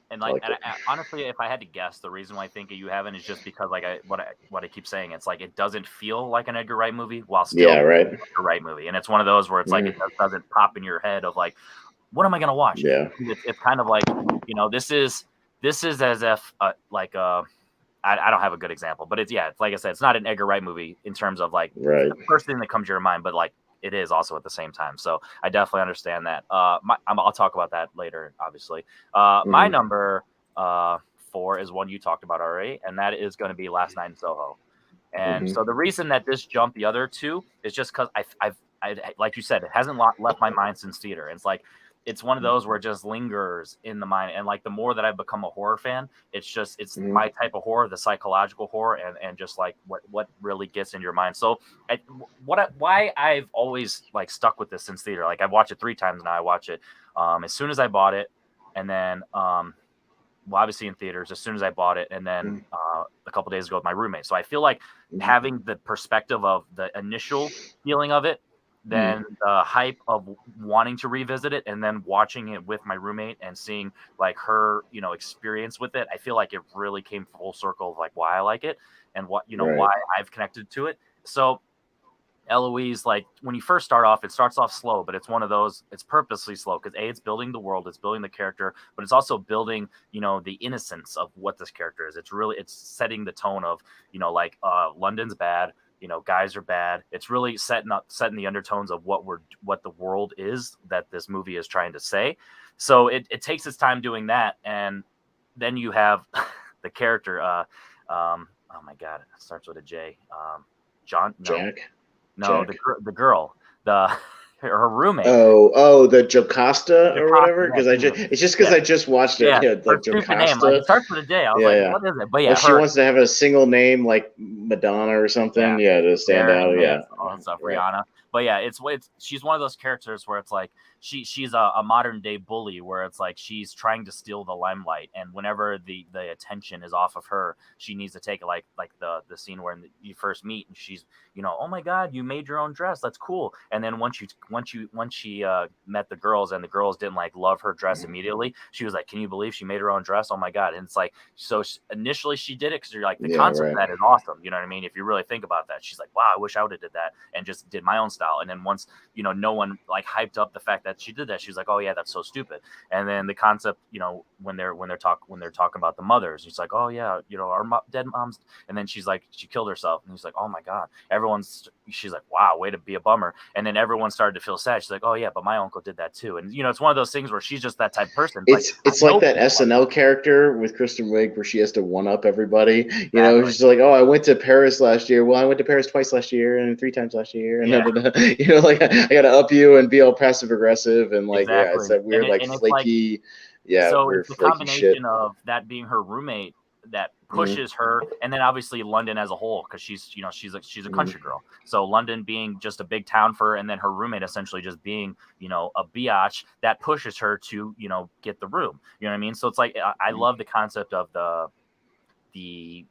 And I like, liked and it. honestly, if I had to guess, the reason why I think you haven't is just because like what I keep saying, it's like it doesn't feel like an Edgar Wright movie while still Yeah, being right. an Edgar Wright movie, and it's one of those where it's like Mhm. it doesn't pop in your head of like, what am I gonna watch? Yeah, It's kind of like, this is as if I don't have a good example, but it's like I said, it's not an Edgar Wright movie in terms of like right. the first thing that comes to your mind, but like it is also at the same time. So I definitely understand that. I'll talk about that later, obviously. My Hmm. number 4 is one you talked about already, and that is going to be Last Night in Soho. And Hmm. so the reason that this jumped the other two is just because like you said, it hasn't left my mind since theater. It's like it's one of those where it just lingers in the mind. And like the more that I've become a horror fan, it's Hmm. my type of horror, the psychological horror, and just like what really gets in your mind. So why I've always like stuck with this since theater. Like I've watched it 3 times now. I watch it as soon as I bought it, and then well, obviously in theaters as soon as I bought it, and then a couple days ago with my roommate. So I feel like having the perspective of the initial feeling of it, then the hype of wanting to revisit it, and then watching it with my roommate and seeing like her, experience with it. I feel like it really came full circle of like why I like it and Right. why I've connected to it. So Eloise, like when you first start off, it starts off slow, but it's one of those, it's purposely slow because it's building the world, it's building the character, but it's also building, the innocence of what this character is. It's setting the tone of, like London's bad, guys are bad. It's really setting the undertones of what the world is that this movie is trying to say. So it takes its time doing that. And then you have the character, oh my God, it starts with a J. John, no, Jack. no, Jack. the girl, the her roommate, Oh, the Jocasta or Jocasta. whatever. Yeah, Because thank you. it's just because Yeah, I just watched it. yeah. Yeah, Her like stupid name, like Jocasta. it starts with a J. I was Yeah, like, yeah. what is it? But Oh, yeah, she her. wants to have a single name like Madonna or Yeah, something. Yeah, to stand Marilyn out. Yeah, Manson, all that stuff, right. Rihanna. But yeah, it's she's one of those characters where it's like she's a modern day bully where it's like she's trying to steal the limelight, and whenever the attention is off of her, she needs to take it. Like the scene where you first meet and she's oh my God, you made your own dress, that's cool. And then once she met the girls and the girls didn't like love her dress immediately, she was like, can you believe she made her own dress? Oh my God. And it's like, so initially she did it because you're like, the Yeah, concept of right. that is awesome. You know what I mean? If you really think about that, she's like, wow, I wish I would have did that and just did my own style. And then once, no one like hyped up the fact that she did that, she's like, oh yeah, that's so stupid. And then the concept, when they're talking about the mothers, she's like, oh yeah, our dead moms. And then she's like, she killed herself. And he's like, oh my God. She's like, wow, way to be a bummer. And then everyone started to feel sad. She's like, oh yeah, but my uncle did that too. And it's one of those things where she's just that type of person. Like It's no like that people like SNL character with Kristen Wiig where she has to one up everybody. exactly. She's like, "Oh, I went to Paris last year. Well, I went to Paris twice last year and 3 times last year." And Yeah, like I gotta up you and be all passive aggressive and like yeah, it's exactly. that And weird like it's like, flaky, yeah, so it's weird the flaky shit. combination of that being her roommate that Mm-hmm. pushes her, and then obviously London as a whole, because she's a country girl. So London being just a big town for her, and then her roommate essentially just being a biatch that pushes her to get the room. You know what I mean? So it's like I love the concept of the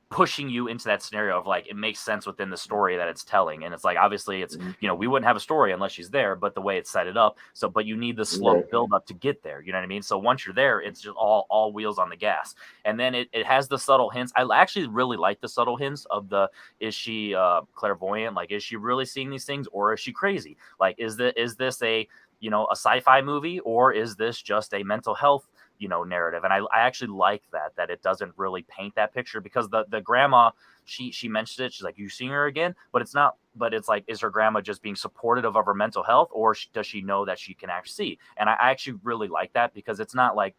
pushing you into that scenario of like it makes sense within the story that it's telling, and it's like obviously it's Mm-hmm. we wouldn't have a story unless she's there, but the way it's set it up, so but you need the slow Right. build up to get there. You know what I mean? So once you're there, it's just all wheels on the gas. And then it has the subtle hints. I actually really like the subtle hints of the, is she clairvoyant, like is she really seeing these things, or is she crazy? Like is this a a sci-fi movie, or is this just a mental health narrative? And I actually like that it doesn't really paint that picture, because the grandma, she mentioned it, she's like, you seeing her again, but it's not, but it's like, is her grandma just being supportive of her mental health, or does she know that she can actually see? And I actually really like that, because it's not like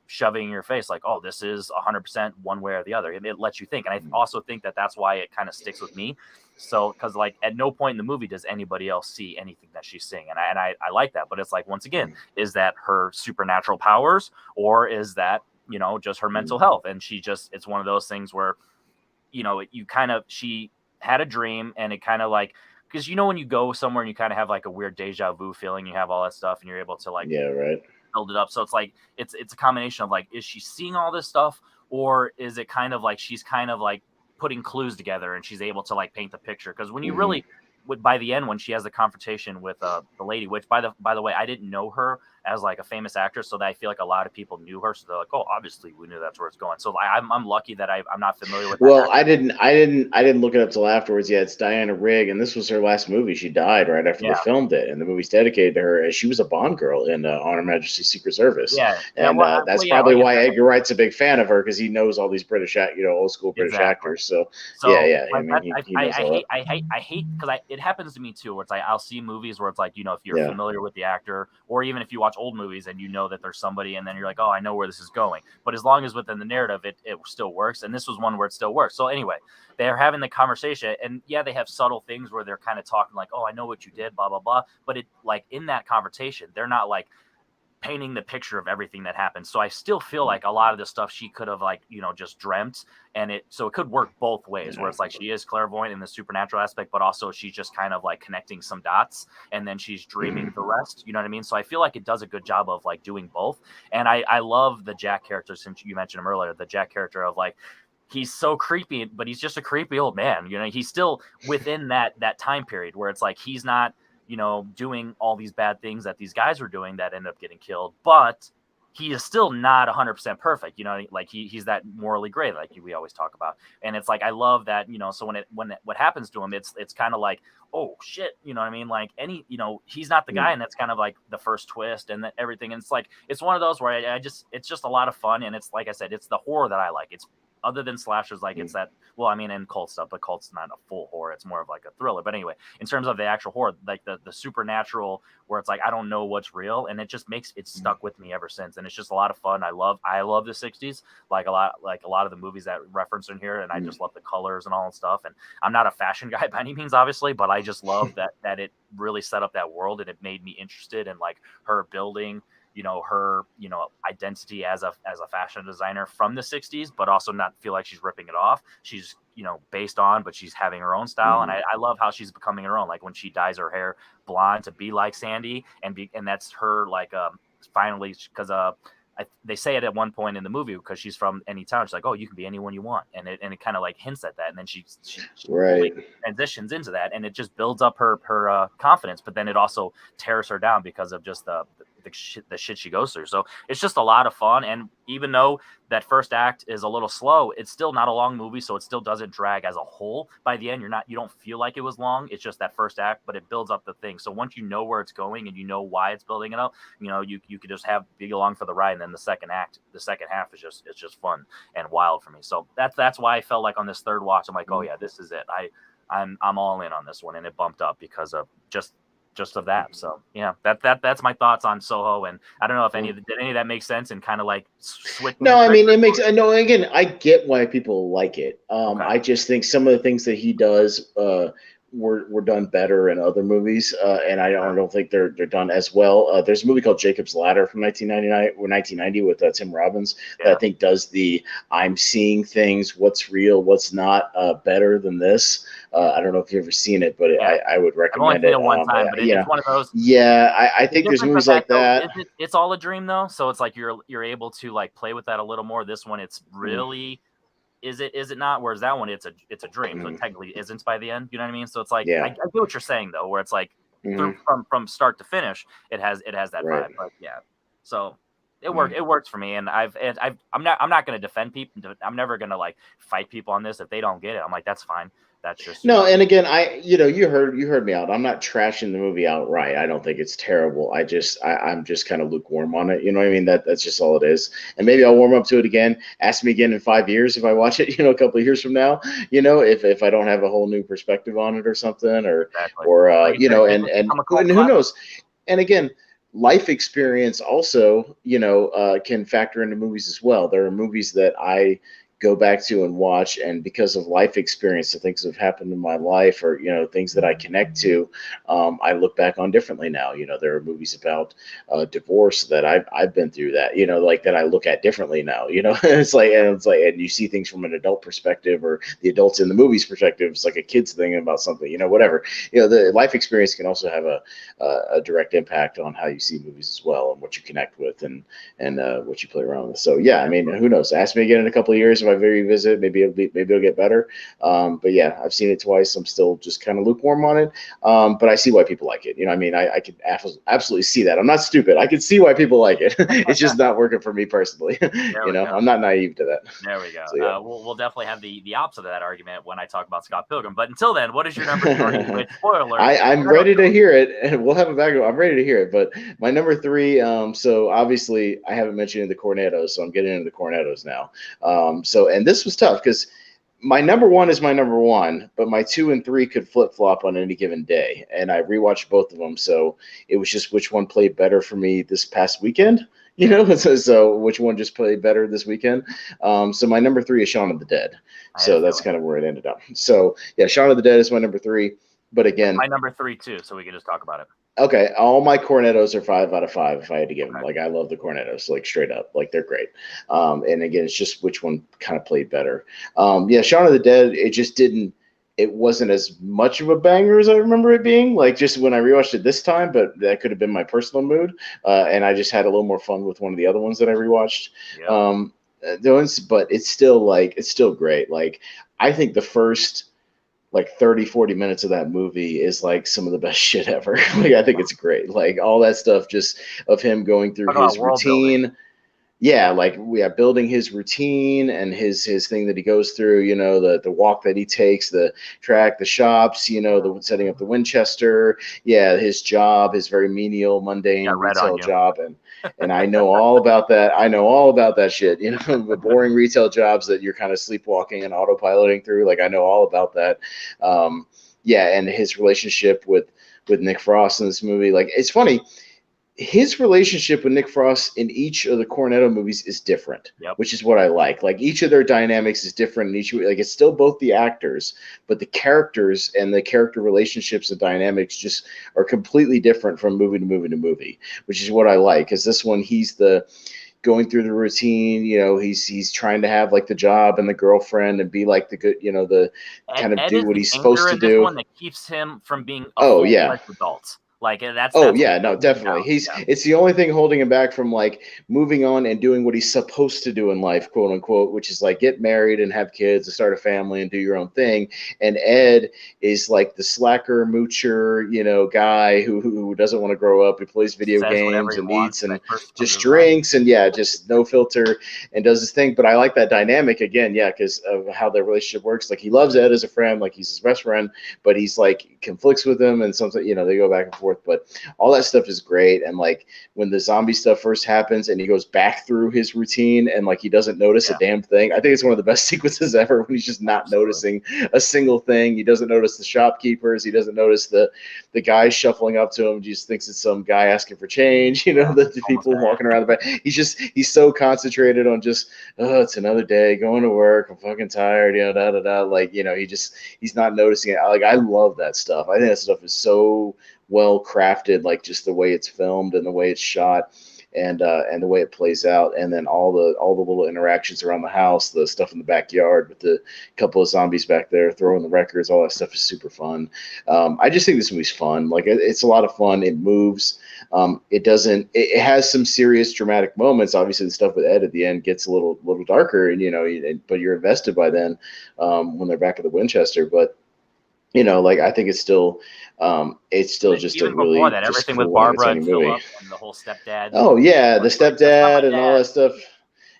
shoving in your face like, oh, this is 100% one way or the other. It lets you think. And I also think that that's why it kind of sticks with me. So because like at no point in the movie does anybody else see anything that she's seeing, and I like that. But it's like, once again, is that her supernatural powers, or is that just her mental health? And it's one of those things where she had a dream, and it kind of like because you know when you go somewhere and you kind of have like a weird deja vu feeling, you have all that stuff, and you're able to like Yeah, right. build it up. So it's like it's a combination of like, is she seeing all this stuff, or is it kind of like she's kind of like putting clues together and she's able to like paint the picture? Because when you really by the end, when she has the confrontation with the lady, which by the way, I didn't know her as like a famous actress, so that I feel like a lot of people knew her, so they're like, oh, obviously we knew that's where it's going. So I'm lucky that I'm not familiar with that. Well, I didn't look it up till afterwards. Yeah, it's Diana Rigg, and this was her last movie. She died right after they filmed it, and the movie's dedicated to her. She was a Bond girl in On Her Majesty's Secret Service, and that's probably why Edgar Wright's a big fan of her, because he knows all these British, old school British actors. So yeah. I mean, he knows all that. I hate because it happens to me too, where it's like I'll see movies where it's like, if you're familiar with the actor, or even if you watch old movies and you know that there's somebody, and then you're like, oh, I know where this is going. But as long as within the narrative, it still works. And this was one where it still works. So anyway, they're having the conversation, and they have subtle things where they're kind of talking like, oh, I know what you did, blah, blah, blah. But it like in that conversation, they're not like painting the picture of everything that happened. So I still feel like a lot of the stuff she could have like, just dreamt, and it could work both ways, where it's like she is clairvoyant in the supernatural aspect, but also she's just kind of like connecting some dots, and then she's dreaming the rest. You know what I mean? So I feel like it does a good job of like doing both. And I love the Jack character, since you mentioned him earlier, the Jack character of like, he's so creepy, but he's just a creepy old man. He's still within that time period where it's like, he's not, doing all these bad things that these guys were doing that end up getting killed, but he is still not 100% perfect. Like he's that morally gray, like we always talk about. And it's like, I love that, so what happens to him, it's kind of like, oh shit, you know what I mean? Like he's not the guy. And that's kind of like the first twist and everything. And it's like, it's one of those where it's just a lot of fun. And it's like I said, it's the horror that I like. It's other than slashers, like it's that, well, I mean, and cult stuff, but cult's not a full horror. It's more of like a thriller. But anyway, in terms of the actual horror, like the supernatural, where it's like, I don't know what's real. And it just makes it stuck with me ever since. And it's just a lot of fun. I love the 60s, like a lot of the movies that reference in here. And I just love the colors and all that stuff. And I'm not a fashion guy by any means, obviously, but I just love that it really set up that world, and it made me interested in like her building, her, identity as a fashion designer from the 60s, but also not feel like she's ripping it off. She's, based on, but she's having her own style. And I love how she's becoming her own, like when she dyes her hair blonde to be like Sandy, and that's her, like, finally, because they say it at one point in the movie, because she's from any town. She's like, oh, you can be anyone you want. And it kind of like hints at that. And then she right. transitions into that, and it just builds up her confidence, but then it also tears her down because of just the shit she goes through. So it's just a lot of fun. And even though that first act is a little slow, it's still not a long movie, so it still doesn't drag as a whole. By the end, you don't feel like it was long. It's just that first act, but it builds up the thing. So once you know where it's going and you know why it's building it up, you could just be along for the ride. And then the second half is just fun and wild for me. So that's why I felt like on this third watch, I'm like, oh yeah, this is it. I'm all in on this one, and it bumped up because of just of that. So yeah, that's my thoughts on Soho. And I don't know if did any of that make sense, and kind of like switch. No, I mean, it makes, no, again, I get why people like it. Okay. I just think some of the things that he does were done better in other movies, and I don't think they're done as well. There's a movie called Jacob's Ladder from 1990 with Tim Robbins that I think does the I'm seeing things, what's real, what's not, better than this. I don't know if you've ever seen it, but I would recommend it. I've only seen it one time, but it's one of those. Yeah, I think there's movies like that. It's all a dream though, so it's like you're able to like play with that a little more. This one, it's really. Is it not? Whereas that one, it's a dream, so it technically isn't by the end. You know what I mean? So it's like I get what you're saying though, where it's like from start to finish, it has that vibe. But yeah, so it works for me, and I'm not going to defend people. I'm never going to like fight people on this if they don't get it. I'm like, that's fine. That's just no. And again, you heard me out. I'm not trashing the movie outright. I don't think it's terrible. I'm just kind of lukewarm on it. You know what I mean? That's just all it is. And maybe I'll warm up to it again. Ask me again in 5 years if I watch it. A couple of years from now. If I don't have a whole new perspective on it or something, or and who knows? And again, life experience also, can factor into movies as well. There are movies that I go back to and watch, and because of life experience, the things that have happened in my life, or things that I connect to, I look back on differently now. There are movies about divorce that I've been through that, like that I look at differently now. And you see things from an adult perspective, or the adults in the movie's perspective. It's like a kid's thinking about something, whatever. The life experience can also have a direct impact on how you see movies as well, and what you connect with, and what you play around with. So yeah, I mean, who knows? Ask me again in a couple of years if I revisit. Maybe it'll get better. But yeah, I've seen it twice. I'm still just kind of lukewarm on it. But I see why people like it. I mean, I could absolutely see that. I'm not stupid. I can see why people like it. It's just not working for me personally. I'm not naive to that. There we go. So, yeah. We'll definitely have the opposite of that argument when I talk about Scott Pilgrim. But until then, what is your number 3? Which, spoiler alert, I'm ready to hear it, and we'll have a background. I'm ready to hear it. But my number 3, so obviously I haven't mentioned the Cornettos, so I'm getting into the Cornettos now. And this was tough because my number 1 is my number 1, but my 2 and 3 could flip flop on any given day, and I rewatched both of them. So it was just which one played better for me this past weekend. So which one just played better this weekend? So my number 3 is Shaun of the Dead. So that's kind of where it ended up. So yeah, Shaun of the Dead is my number 3. But again, my number 3 too, so we can just talk about it. Okay, all my Cornettos are 5 out of 5 if I had to give them. Like, I love the Cornettos, like, straight up. Like, they're great. And again, it's just which one kind of played better. Yeah, Shaun of the Dead, it wasn't as much of a banger as I remember it being, like, just when I rewatched it this time, but that could have been my personal mood. And I just had a little more fun with one of the other ones that I rewatched. But it's still great. Like, I think the first 30-40 minutes of that movie is like some of the best shit ever. Like, I think it's great. Like, all that stuff just of him going through his routine. Building. Yeah, like building his routine and his thing that he goes through, the walk that he takes, the track, the shops, the setting up the Winchester. Yeah, his job, his very menial, mundane retail job. And I know all about that. I know all about that shit, the boring retail jobs that you're kind of sleepwalking and autopiloting through. Like, I know all about that. And his relationship with Nick Frost in this movie. Like, it's funny. His relationship with Nick Frost in each of the Cornetto movies is different, which is what I like. Like, each of their dynamics is different. And it's still both the actors, but the characters and the character relationships and dynamics just are completely different from movie to movie to movie, which is what I like. Because this one, he's going through the routine, he's trying to have like the job and the girlfriend and be like the good, the kind of do what he's supposed to do. One that keeps him from being a full-fledged adult. Like, that's definitely. It's the only thing holding him back from like moving on and doing what he's supposed to do in life, quote unquote, which is like get married and have kids and start a family and do your own thing. And Ed is like the slacker moocher, guy who doesn't want to grow up, who plays video games and eats and just drinks and just no filter and does his thing. But I like that dynamic again, because of how their relationship works. Like, he loves Ed as a friend, like he's his best friend, but he's like conflicts with him and something, they go back and forth. But all that stuff is great. And like when the zombie stuff first happens and he goes back through his routine and like he doesn't notice a damn thing, I think it's one of the best sequences ever when he's just not noticing a single thing. He doesn't notice the shopkeepers. He doesn't notice the guys shuffling up to him. He just thinks it's some guy asking for change, the people walking around the back. He's so concentrated on just, oh, it's another day going to work. I'm fucking tired, Like, he's not noticing it. Like, I love that stuff. I think that stuff is so well crafted, like just the way it's filmed and the way it's shot and the way it plays out, and then all the little interactions around the house, the stuff in the backyard with the couple of zombies back there throwing the records, all that stuff is super fun. I just think this movie's fun. Like, it's a lot of fun. It moves. It has some serious dramatic moments. Obviously the stuff with Ed at the end gets a little darker, and but you're invested by then when they're back at the Winchester. But like, I think it's still just even a really before that, everything with Barbara and Philip and the whole stepdad. Oh yeah, the stepdad and all that stuff.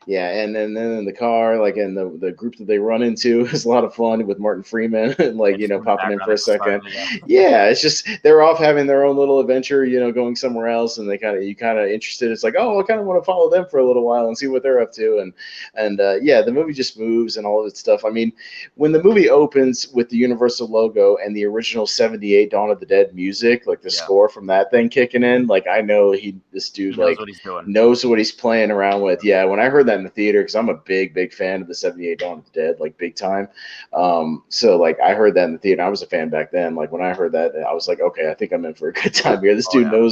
Yeah, and then in the car, like, and the group that they run into is a lot of fun with Martin Freeman and like, popping in for a second. Yeah, it's just they're off having their own little adventure, going somewhere else, and you kind of interested. It's like, oh, I kind of want to follow them for a little while and see what they're up to, and the movie just moves and all of its stuff. I mean, when the movie opens with the Universal logo and the original '78 Dawn of the Dead music, like the score from that thing kicking in, like, I know this dude like knows what he's playing around with. Yeah, when I heard that that in the theater because I'm a big fan of the '78 Dawn of the Dead, like big time. So like I heard that in the theater. I was a fan back then. Like when I heard that, I was like, okay, I think I'm in for a good time here. This Oh, dude yeah.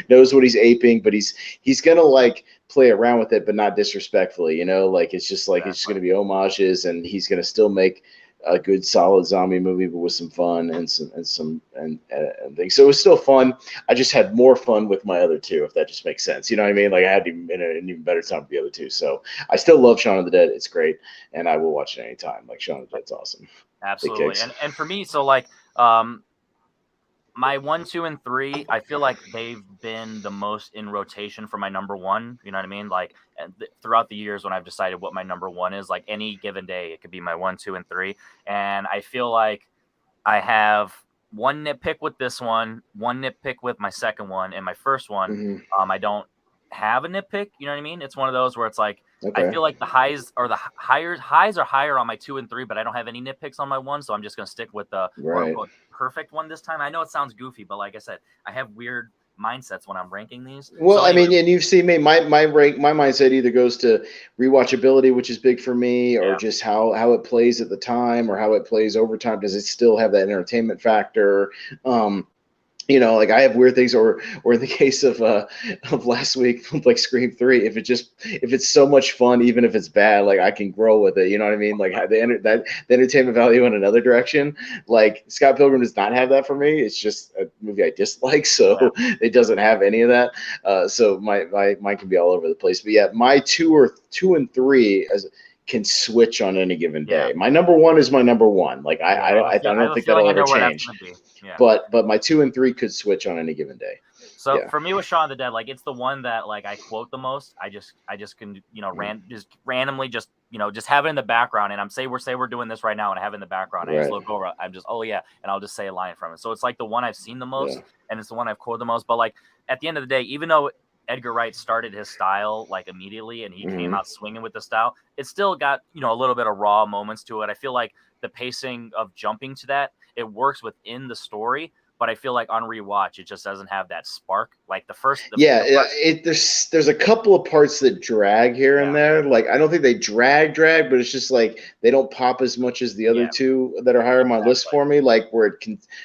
knows what he's aping, but he's gonna like play around with it, but not disrespectfully. You know, like it's just like it's just gonna be homages, and he's gonna still make a good solid zombie movie, but with some fun and things. So it was still fun. I just had more fun with my other two, if that just makes sense. You know what I mean? Like I had an even better time with the other two. So I still love Shaun of the Dead. It's great, and I will watch it anytime. Like Shaun of the Dead's awesome. Absolutely. And for me, so like my 1, 2, and 3, I feel like they've been the most in rotation for my number one. You know what I mean? Like throughout the years when I've decided what my number one is, like any given day, it could be my 1, 2, and 3. And I feel like I have one nitpick with this one nitpick with my second one, and my first one, I don't have a nitpick. You know what I mean? It's one of those where it's like, I feel like the highs are higher on my 2 and 3, but I don't have any nitpicks on my 1, so I'm just gonna stick with the quote unquote perfect one this time. I know it sounds goofy, but like I said, I have weird mindsets when I'm ranking these. Well, so anyway, I mean, and you've seen me. My mindset either goes to rewatchability, which is big for me, or just how it plays at the time, or how it plays over time. Does it still have that entertainment factor? You know, like I have weird things, or in the case of last week, like Scream 3, if it's so much fun, even if it's bad, like I can grow with it. You know what I mean? Like the entertainment value in another direction. Like Scott Pilgrim does not have that for me. It's just a movie I dislike, so it doesn't have any of that. So mine can be all over the place. But yeah, my 2 and 3 can switch on any given day. My number one is my number one. Like I don't think that'll ever change. But my 2 and 3 could switch on any given day. So for me with Shaun of the Dead, like it's the one that like I quote the most. I just can randomly just have it in the background, and we're doing this right now, and I have it in the background. I just look over. I'm just and I'll just say a line from it. So it's like the one I've seen the most, and it's the one I've quoted the most. But like at the end of the day, even though Edgar Wright started his style like immediately, and he came out swinging with the style, it still got a little bit of raw moments to it. I feel like the pacing of jumping to that, it works within the story, but I feel like on rewatch it just doesn't have that spark like the first. There's a couple of parts that drag here and there. Like I don't think they drag, but it's just like they don't pop as much as the other two that are higher on my list for me. Like where it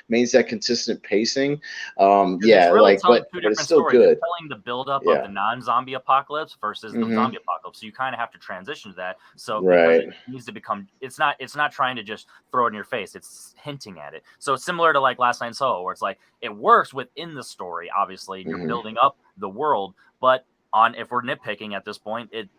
maintains that consistent pacing. But it's still good. They're telling the buildup of the non-zombie apocalypse versus the zombie apocalypse. So you kind of have to transition to that. So because it needs to become, it's not trying to just throw it in your face. It's hinting at it. So it's similar to like Last Night in Soho, where it's like it works within the story. Obviously, you're building up the world, but if we're nitpicking at this point, it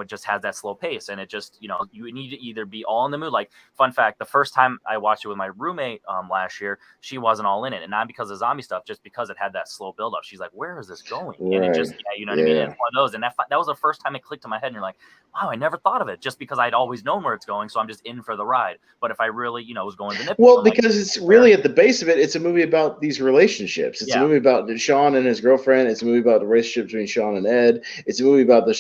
just has that slow pace, and it just you need to either be all in the mood. Like fun fact, the first time I watched it with my roommate last year, she wasn't all in it, and not because of zombie stuff, just because it had that slow build up. She's like, where is this going? And it just what I mean. It's one of those, and that was the first time it clicked in my head, and you're like, wow, I never thought of it, just because I'd always known where it's going, so I'm just in for the ride. But if I really was going to nitpick, because it's really at the base of it, it's a movie about these relationships. It's a movie about Sean and his girlfriend. It's a movie about the relationship between Sean and Ed. It's a movie about the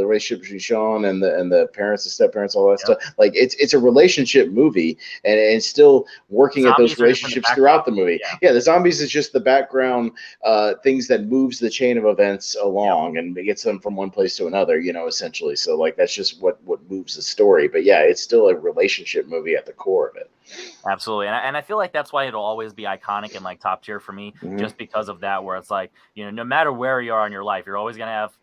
relationship between Sean and the parents, the step parents, all that stuff. Like it's a relationship movie, and it's still working at those relationships throughout the movie. The zombies is just the background things that moves the chain of events along and gets them from one place to another. Essentially. So like that's just what moves the story. But it's still a relationship movie at the core of it. Absolutely. And I feel like that's why it'll always be iconic and like top tier for me, just because of that, where it's like, no matter where you are in your life, you're always going to have,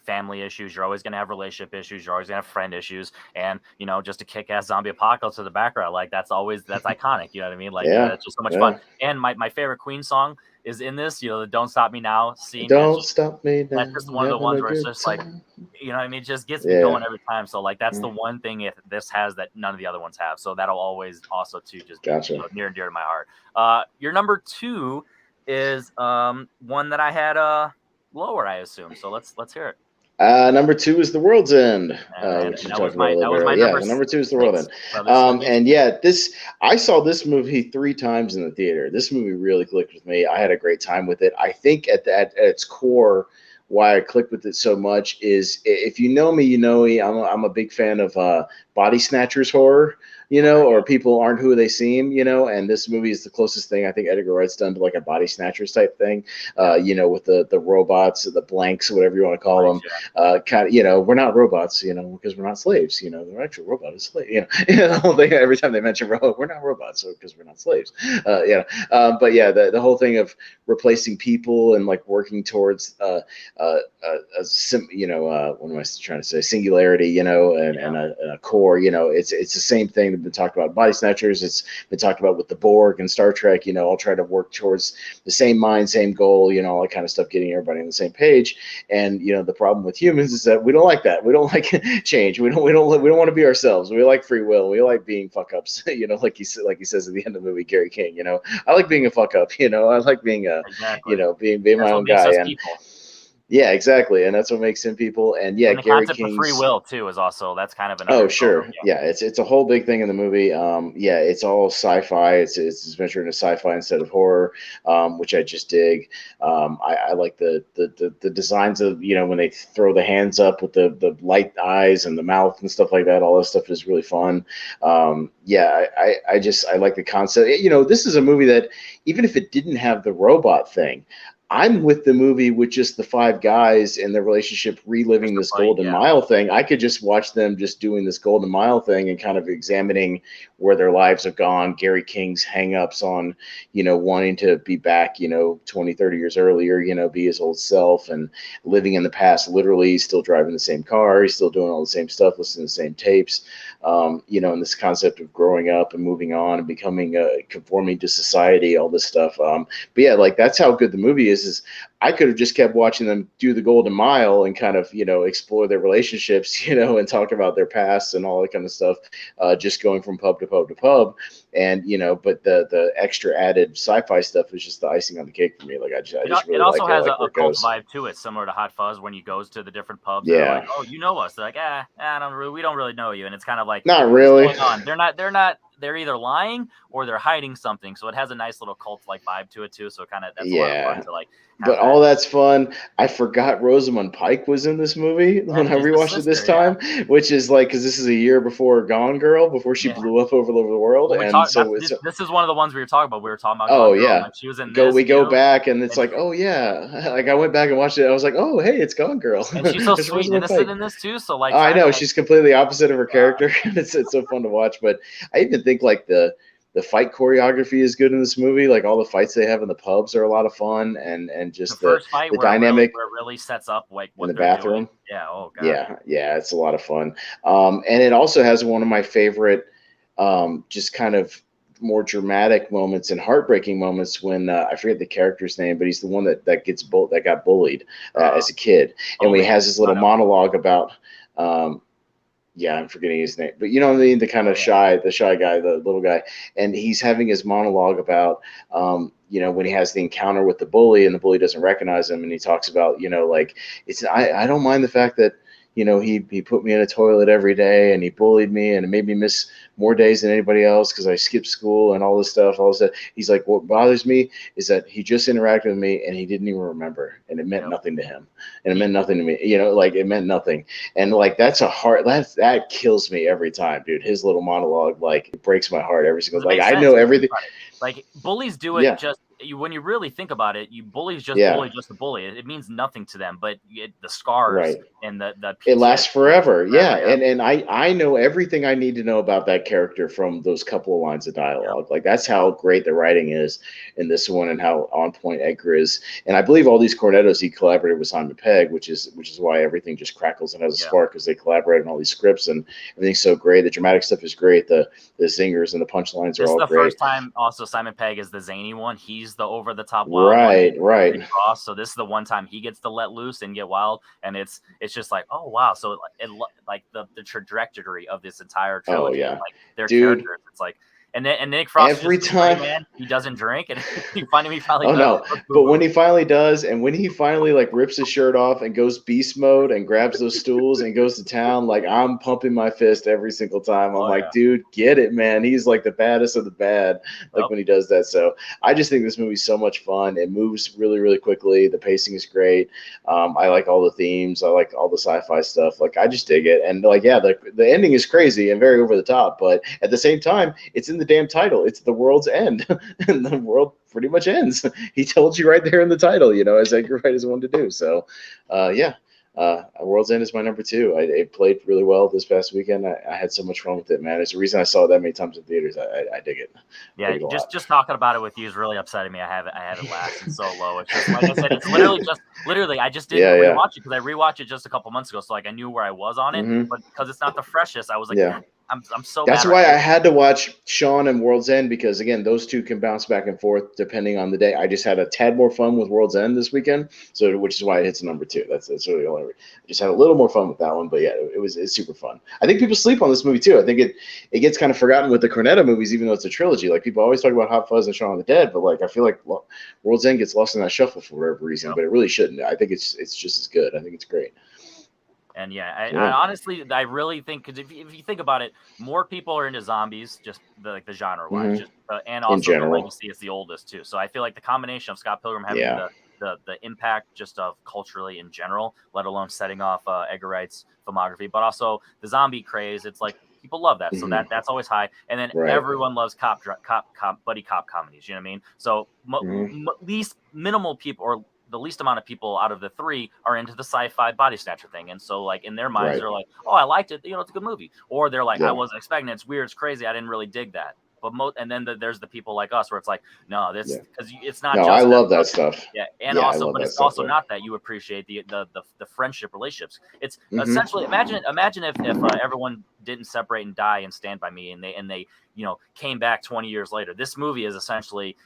family issues. You're always going to have relationship issues. You're always going to have friend issues. And, just a kick-ass zombie apocalypse in the background. Like that's iconic. You know what I mean? Like it's just so much fun. And my favorite Queen song is in this, the Don't Stop Me Now scene. Don't stop me now. That's just one of the ones where it's just like, it just gets me going every time. So like that's the one thing this has that none of the other ones have. So that'll always also too just be near and dear to my heart. Your number 2 is one that I had lower, I assume. So let's hear it. Number 2 is The World's End. That was my number 2 is The World's End. I saw this movie 3 times in the theater. This movie really clicked with me. I had a great time with it. I think at its core, why I clicked with it so much is, if you know me, I'm a big fan of body snatchers horror, or people aren't who they seem, and this movie is the closest thing I think Edgar Wright's done to like a body snatchers type thing, with the robots, the blanks, whatever you want to call them, kind of, we're not robots, because we're not slaves, they're actual robot is slave, the whole thing, every time they mention robot, we're not robots because we're not slaves, but yeah, the whole thing of replacing people and like working towards what am I trying to say, singularity, and a core, it's the same thing that's been talked about in Body Snatchers. It's been talked about with the Borg and Star Trek. I'll try to work towards the same mind, same goal, all that kind of stuff, getting everybody on the same page. And the problem with humans is that we don't like that. We don't like change. We don't want to be ourselves. We like free will. We like being fuck ups. Like he says at the end of the movie, Gary King. I like being a fuck up. I like being being my own guy. And yeah, exactly, and that's what makes him people. And yeah, and the Gary concept King's of free will too is also, that's kind of another. Oh sure, yeah, it's a whole big thing in the movie. Yeah, it's all sci-fi. It's venturing into sci-fi instead of horror, which I just dig. I like the designs of when they throw the hands up with the light eyes and the mouth and stuff like that. All this stuff is really fun. Yeah, I like the concept. This is a movie that even if it didn't have the robot thing, I'm with the movie with just the five guys and their relationship reliving this Golden Mile thing. I could just watch them just doing this Golden Mile thing and kind of examining where their lives have gone. Gary King's hangups on, wanting to be back, 20, 30 years earlier, be his old self and living in the past. Literally, he's still driving the same car. He's still doing all the same stuff, listening to the same tapes, and this concept of growing up and moving on and becoming conforming to society, all this stuff. But yeah, like that's how good the movie is I could have just kept watching them do the Golden Mile and kind of, explore their relationships, and talk about their past and all that kind of stuff, just going from pub to pub to pub. And, but the extra added sci-fi stuff is just the icing on the cake for me. Like, I just really it also like has it. a cult vibe to it, similar to Hot Fuzz, when he goes to the different pubs. Yeah. They're like, oh, you know us. They're like, we don't really know you. And it's kind of like, not really. What's going on? They're either lying or they're hiding something. So it has a nice little cult-like vibe to it too. So that's a lot of fun to like. But all that's fun. I forgot Rosamund Pike was in this movie when I rewatched it this time, which is like, because this is a year before Gone Girl, before she blew up over the world. Well, this is one of the ones we were talking about. We were talking about. Oh Gone Girl, yeah, when she was in this. We go back, and it's like, oh yeah, like I went back and watched it. I was like, oh hey, it's Gone Girl. And she's so sweet and innocent in this too. So like, I know she's completely opposite of her character. It's so fun to watch. But I even think like the fight choreography is good in this movie. Like all the fights they have in the pubs are a lot of fun, and just the first fight, the dynamic where it really sets up like what in the bathroom. Doing. Yeah. Oh god. Yeah, it's a lot of fun. And it also has one of my favorite, just kind of more dramatic moments and heartbreaking moments when I forget the character's name, but he's the one that got bullied as a kid, and he has this little monologue about. Yeah, I'm forgetting his name, but you know what I mean? The kind of shy guy, the little guy, and he's having his monologue about, when he has the encounter with the bully and the bully doesn't recognize him, and he talks about, like I don't mind the fact that, he put me in a toilet every day and he bullied me and it made me miss more days than anybody else because I skipped school and all this stuff. He's like, what bothers me is that he just interacted with me and he didn't even remember, and it meant nothing to him, and it meant nothing to me. Like it meant nothing, and like that kills me every time, dude. His little monologue, like it breaks my heart every single. Like I know everything. Like bullies do it just. When you really think about it, bullies just bully just to bully. It means nothing to them, but the scars and the it lasts forever. Yeah. And I know everything I need to know about that character from those couple of lines of dialogue. Like that's how great the writing is in this one and how on point Edgar is. And I believe all these cornettos he collaborated with Simon Pegg, which is why everything just crackles and has a spark, because they collaborate on all these scripts and everything's so great. The dramatic stuff is great. The zingers and the punchlines are all great. This is the first time also Simon Pegg is the zany one. He's the over the top wild right. So this is the one time he gets to let loose and get wild, and it's just like, oh wow. So it like the trajectory of this entire trilogy, like their characters, it's like, And Nick Frost Every is just time. man, he doesn't drink, and he finally Oh does. no! But when he finally does, and when he finally like rips his shirt off and goes beast mode and grabs those stools and goes to town, like I'm pumping my fist every single time. I'm like, dude, get it, man. He's like the baddest of the bad. Like when he does that. So I just think this movie's so much fun. It moves really, really quickly. The pacing is great. I like all the themes. I like all the sci-fi stuff. Like I just dig it. And like, yeah, the ending is crazy and very over the top, but at the same time, it's in the damn title. It's the world's end, and the world pretty much ends. He told you right there in the title, as Edgar Wright is one to do. So, World's End is my number 2. It played really well this past weekend. I had so much fun with it, man. It's the reason I saw it that many times in theaters. I dig it. Yeah, just talking about it with you is really upsetting me. I have it lasting so low. It's just like I said, it's literally I just didn't rewatch it because I rewatched it just a couple months ago, so like I knew where I was on it, but because it's not the freshest, I was like, I'm so. That's why I had to watch Shaun and World's End, because again, those two can bounce back and forth depending on the day. I just had a tad more fun with World's End this weekend, which is why it hits number 2. That's really the only reason. I just had a little more fun with that one, but yeah, it's super fun. I think people sleep on this movie too. I think it gets kind of forgotten with the Cornetto movies, even though it's a trilogy. Like people always talk about Hot Fuzz and Shaun of the Dead, but like I feel like World's End gets lost in that shuffle for whatever reason, but it really shouldn't. I think it's just as good. I think it's great. And I honestly, I really think, because if you think about it, more people are into zombies, just the genre wise, and also the legacy is the oldest too. So I feel like the combination of Scott Pilgrim having the impact just of culturally in general, let alone setting off Edgar Wright's filmography, but also the zombie craze. It's like people love that, so that's always high. And then everyone loves buddy cop comedies. You know what I mean? So least minimal people, or the least amount of people out of the 3 are into the sci-fi body snatcher thing, and so like in their minds they're like, oh, I liked it, it's a good movie, or they're like, I wasn't expecting it, it's weird, it's crazy, I didn't really dig that. But and then there's the people like us where it's like, no, this because it's not. No, I love that stuff. Yeah, and also, but it's also not that you appreciate the friendship relationships. It's essentially imagine if everyone didn't separate and die in Stand By Me, and they came back 20 years later. This movie is essentially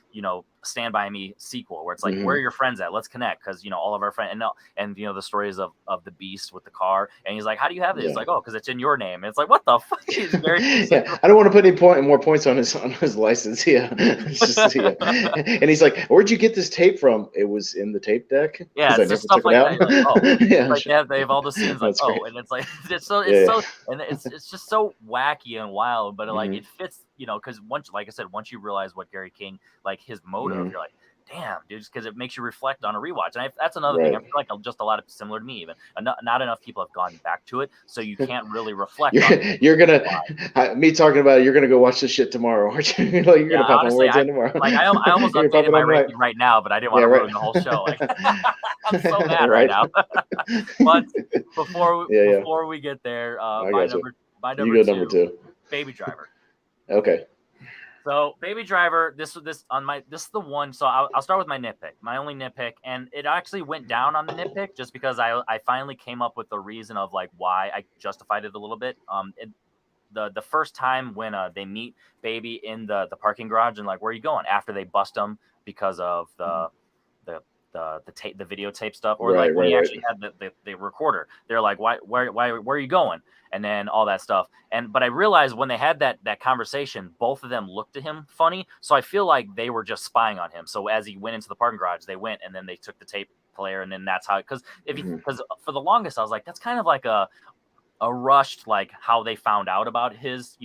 Stand By Me sequel, where it's like, where are your friends at? Let's connect, because all of our friends and the stories of the Beast with the car, and he's like, how do you have it? It's like, oh, because it's in your name. And it's like, what the fuck? I don't want to put any more points on his license. And he's like, where'd you get this tape from? It was in the tape deck. Yeah, it's just stuff like that. Like, they have all the scenes like, great. And it's like it's just so wacky and wild, but like it fits, because once you realize what Gary King, like his motive, you're like, damn, dude, because it makes you reflect on a rewatch. And that's another thing. I feel like just a lot of similar to me, even not enough people have gone back to it, so you can't really reflect. You're gonna me talking about it. You're gonna go watch this shit tomorrow, aren't you? Like, you're gonna pop on World's End tomorrow. Like I almost updated my ranking right now, but I didn't want to ruin the whole show. Like, I'm so mad right now. But before we get there, my number 2, Baby Driver. Okay. So Baby Driver, this is the one. So I'll start with my nitpick. My only nitpick, and it actually went down on the nitpick just because I finally came up with the reason of like why I justified it a little bit. The first time when they meet Baby in the parking garage, and like, where are you going, after they bust him because of the videotape stuff, or when he actually had the recorder, they're like, where are you going? And then all that stuff. But I realized when they had that conversation, both of them looked at him funny. So I feel like they were just spying on him. So as he went into the parking garage, they went, and then they took the tape player, and then that's how, because for the longest I was like, that's kind of like a rushed, like how they found out about his,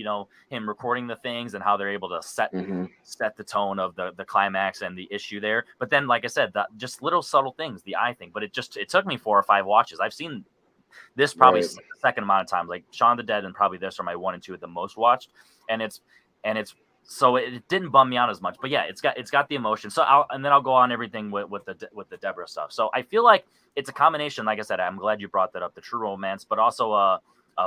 him recording the things, and how they're able to set the tone of the climax and the issue there. But then, like I said, just little subtle things, the eye thing. But it took me 4 or 5 watches. I've seen this probably the second amount of times. Like Shaun of the Dead and probably this are my 1 and 2 at the most watched, and it's so it didn't bum me out as much. But yeah, it's got the emotion. So I'll go on everything with the Deborah stuff. So I feel like it's a combination. Like I said, I'm glad you brought that up, the True Romance, but also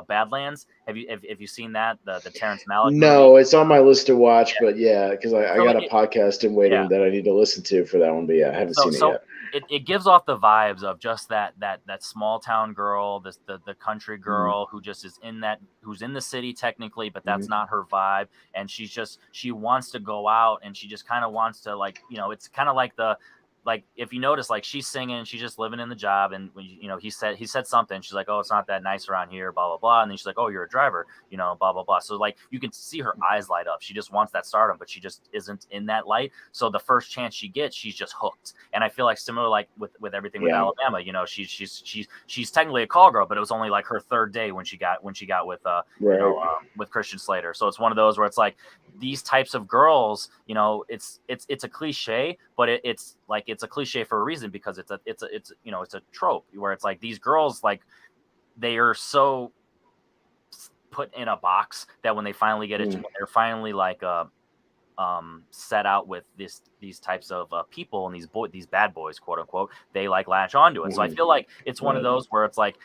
Badlands. Have you seen that, the Terrence Malick No, movie? It's on my list to watch, but because I got a podcast in waiting that I need to listen to for that one. But I haven't seen it yet. It gives off the vibes of just that small town girl, the country girl who just is who's in the city technically, but that's not her vibe. And she wants to go out, and she just kind of wants to, like, it's kind of like like if you notice, like she's singing, she's just living in the job, and when he said something, she's like, oh, it's not that nice around here, blah blah blah, and then she's like, oh, you're a driver, blah blah blah. So like you can see her eyes light up. She just wants that stardom, but she just isn't in that light. So the first chance she gets, she's just hooked. And I feel like similar like with everything with Alabama, she's technically a call girl, but it was only like her third day when she got with with Christian Slater. So it's one of those where it's like these types of girls, it's a cliche, but it's a cliche for a reason, because it's a trope where it's like these girls, like they are so put in a box that when they finally get it, when they're finally like set out with these types of people and these bad boys, quote unquote, they like latch onto it. So I feel like it's one of those where it's like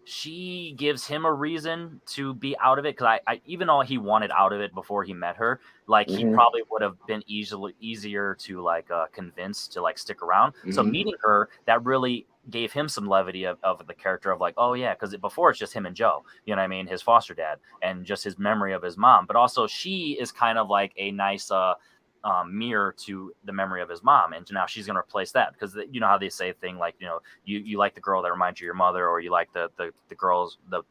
she gives him a reason to be out of it, because I even though he wanted out of it before he met her, like he probably would have been easier to like convince to like stick around. So meeting her, that really gave him some levity of the character of like, oh yeah, because before it's just him and Joe, his foster dad, and just his memory of his mom. But also she is kind of like a nice mirror to the memory of his mom, and now she's going to replace that, because you know how they say a thing like, you like the girl that reminds you of your mother, or you like the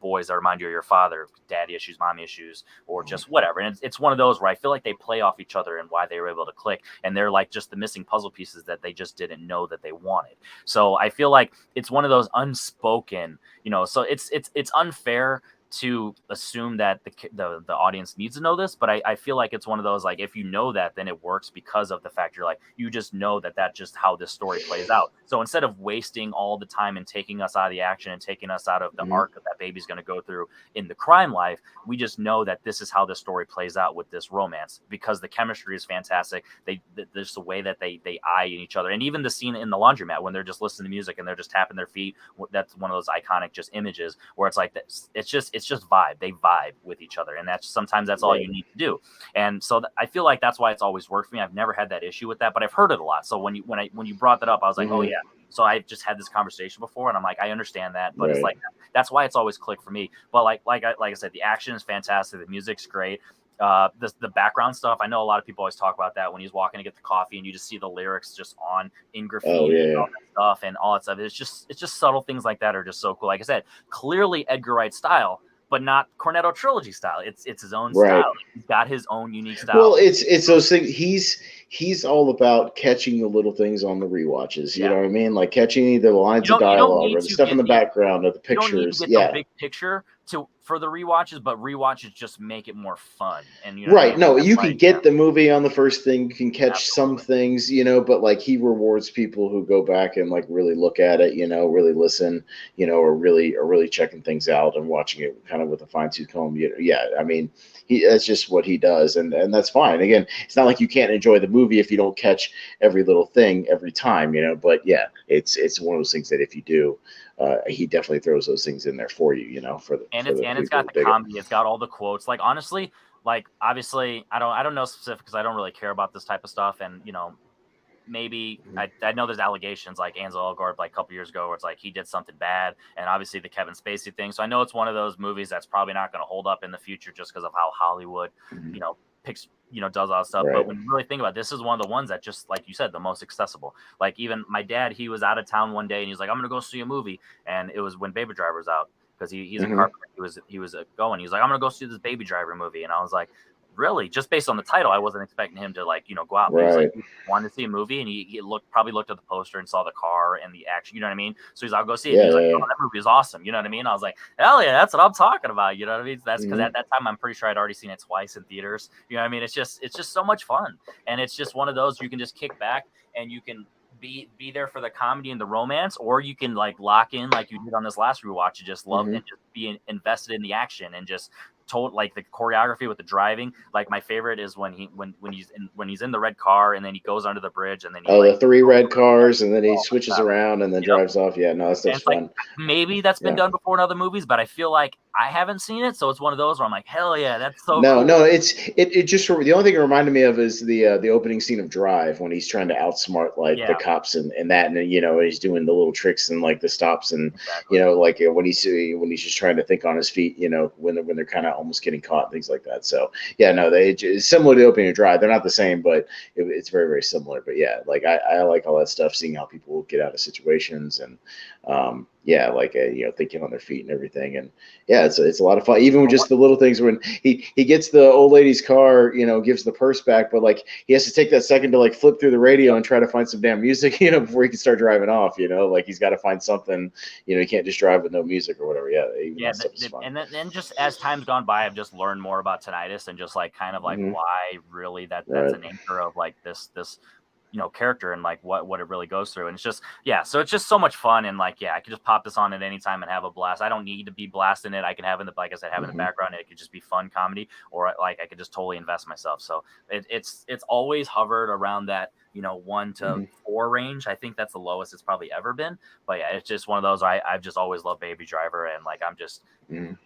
boys that remind you of your father, daddy issues, mommy issues, or just whatever. And it's one of those where I feel like they play off each other and why they were able to click, and they're like just the missing puzzle pieces that they just didn't know that they wanted. So I feel like it's one of those unspoken, so it's unfair to assume that the audience needs to know this, but I feel like it's one of those, like, if you know that, then it works because of the fact you're like, you just know that just how this story plays out. So instead of wasting all the time and taking us out of the action and taking us out of the arc that baby's going to go through in the crime life, we just know that this is how the story plays out with this romance, because the chemistry is fantastic. There's the way that they eye each other, and even the scene in the laundromat when they're just listening to music and they're just tapping their feet, that's one of those iconic just images where it's like it's just vibe. They vibe with each other, and sometimes that's all you need to do. And so I feel like that's why it's always worked for me. I've never had that issue with that, but I've heard it a lot. So when you brought that up, I was like, oh yeah. So I've just had this conversation before, and I'm like, I understand that, but it's like that's why it's always clicked for me. But like I said, the action is fantastic, the music's great. The background stuff, I know a lot of people always talk about that when he's walking to get the coffee and you just see the lyrics just in graffiti and all that stuff and all that stuff. It's just subtle things like that are just so cool. Like I said, clearly Edgar Wright style, but not Cornetto trilogy style. It's his own style. He's got his own unique style. Well, it's those things. He's all about catching the little things on the rewatches. You know what I mean? Like catching the lines of dialogue or the stuff in the background or the pictures. You don't need to get the big picture for the rewatches, but rewatches just make it more fun. And no, you can get the movie on the first thing. You can catch some things, but like he rewards people who go back and like really look at it, really listen, or really checking things out and watching it kind of with a fine-tooth comb. I mean, that's just what he does, and that's fine. Again, it's not like you can't enjoy the movie if you don't catch every little thing every time, But yeah, it's one of those things that if you do, he definitely throws those things in there for you, it's got the comedy, it's got all the quotes. Like honestly, like obviously, I don't know specific because I don't really care about this type of stuff, and maybe I know there's allegations like Ansel Elgort like a couple years ago where it's like he did something bad, and obviously the Kevin Spacey thing. So I know it's one of those movies that's probably not going to hold up in the future just because of how Hollywood, picks, does all that stuff. But when you really think about it, this is one of the ones that just, like you said, the most accessible. Like even my dad, he was out of town one day and he's like, I'm going to go see a movie. And it was when Baby Driver was out because he's a carpenter. He was going, he was like, I'm going to go see this Baby Driver movie. And I was like, really? Just based on the title, I wasn't expecting him to like, go out. He was like, he wanted to see a movie, and he probably looked at the poster and saw the car and the action. You know what I mean? So he's like, I'll go see it. He's like, oh, that movie is awesome. You know what I mean? I was like, hell yeah, that's what I'm talking about. You know what I mean? That's because at that time, I'm pretty sure I'd already seen it twice in theaters. You know what I mean? It's just so much fun, and it's just one of those you can just kick back and you can be there for the comedy and the romance, or you can like lock in like you did on this last rewatch. You just love and just be invested in the action and just told like the choreography with the driving. Like my favorite is when he's in the red car and then he goes under the bridge and then the 3 red cars and then he switches around and then drives off. Yeah, no, that's fun. Like, maybe that's been done before in other movies, but I feel like I haven't seen it, so it's one of those where I'm like, hell yeah, that's so cool. No, it just the only thing it reminded me of is the opening scene of Drive when he's trying to outsmart like the cops and that, and he's doing the little tricks and like the stops and like when he's just trying to think on his feet, when they're kind of almost getting caught and things like that. So yeah, no, it's similar to Opening of Dry. They're not the same, but it's very, very similar. But yeah, like I like all that stuff, seeing how people get out of situations and yeah, like thinking on their feet and everything. And yeah, it's a lot of fun. Even with just the little things when he gets the old lady's car, gives the purse back, but like he has to take that second to like flip through the radio and try to find some damn music, before he can start driving off. Like he's got to find something. He can't just drive with no music or whatever. Yeah, that stuff is fun. And then just as time's gone by, I've just learned more about tinnitus and just like kind of like why really that's an anchor of like this character and like what it really goes through. And it's just, so it's just so much fun. And like, I could just pop this on at any time and have a blast. I don't need to be blasting it. I can have in the, like I said, have in the background. It could just be fun comedy, or like I could just totally invest myself. So it's always hovered around that, 1 to 4 range. I think that's the lowest it's probably ever been. But yeah, it's just one of those. I've just always loved Baby Driver, and like I'm just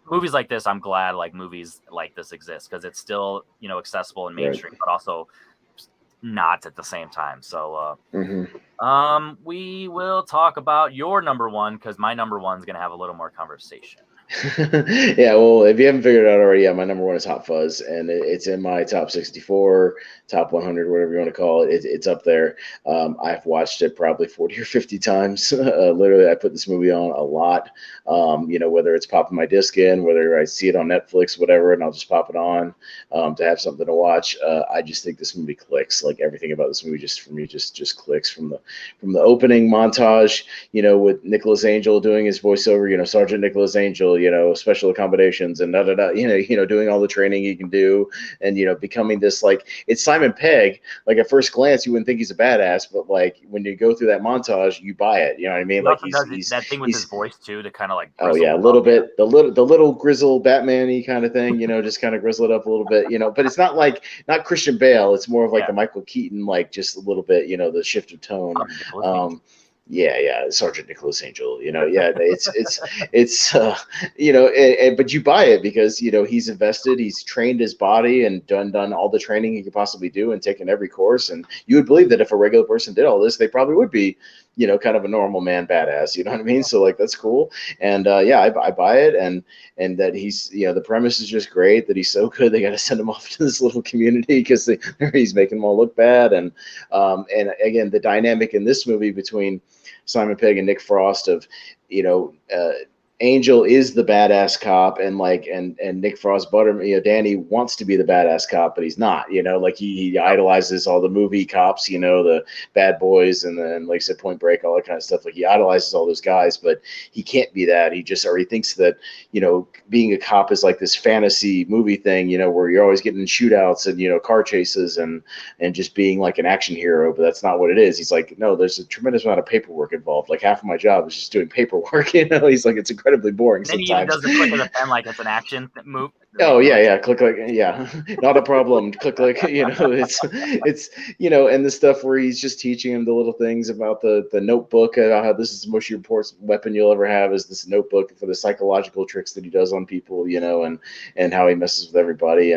movies like this. I'm glad like movies like this exist, because it's still accessible and mainstream, but also not at the same time. So we will talk about your number one, because my number one is going to have a little more conversation. Yeah, well, if you haven't figured it out already, my number one is Hot Fuzz, and it's in my top 64, top 100, whatever you want to call it. It's up there. I've watched it probably 40 or 50 times. Literally, I put this movie on a lot. Whether it's popping my disc in, whether I see it on Netflix, whatever, and I'll just pop it on to have something to watch. I just think this movie clicks. Like everything about this movie, just for me, just clicks from the opening montage. With Nicholas Angel doing his voiceover. Sergeant Nicholas Angel. Special accommodations and doing all the training he can do, and becoming this, like, it's Simon Pegg. Like at first glance, you wouldn't think he's a badass, but like when you go through that montage, you buy it. You know what I mean? Like he's that thing with his voice too, to kind of like a little bit the little grizzle Batman-y kind of thing. Just kind of grizzle it up a little bit. But it's not Christian Bale. It's more of like the Michael Keaton, like just a little bit. The shift of tone. Sergeant Nicholas Angel. But you buy it because he's invested, he's trained his body and done all the training he could possibly do and taken every course. And you would believe that if a regular person did all this, they probably would be, kind of a normal man badass. You know what I mean? So like that's cool. And I buy it, and that he's the premise is just great, that he's so good they got to send him off to this little community because he's making them all look bad. And again, the dynamic in this movie between Simon Pegg and Nick Frost of, Angel is the badass cop, and Nick Frost, Danny wants to be the badass cop, but he's not. Like he idolizes all the movie cops, the Bad Boys, and then like I said, Point Break, all that kind of stuff. Like he idolizes all those guys, but he can't be that. He thinks that being a cop is like this fantasy movie thing, where you're always getting in shootouts and car chases and just being like an action hero. But that's not what it is. He's like, no, there's a tremendous amount of paperwork involved. Like half of my job is just doing paperwork. He's like, it's incredibly boring sometimes. Then he even does the click of the pen like it's an action move. Oh yeah, click, yeah, not a problem. Click, it's and the stuff where he's just teaching him the little things about the notebook, how this is the most important weapon you'll ever have, is this notebook for the psychological tricks that he does on people, and how he messes with everybody.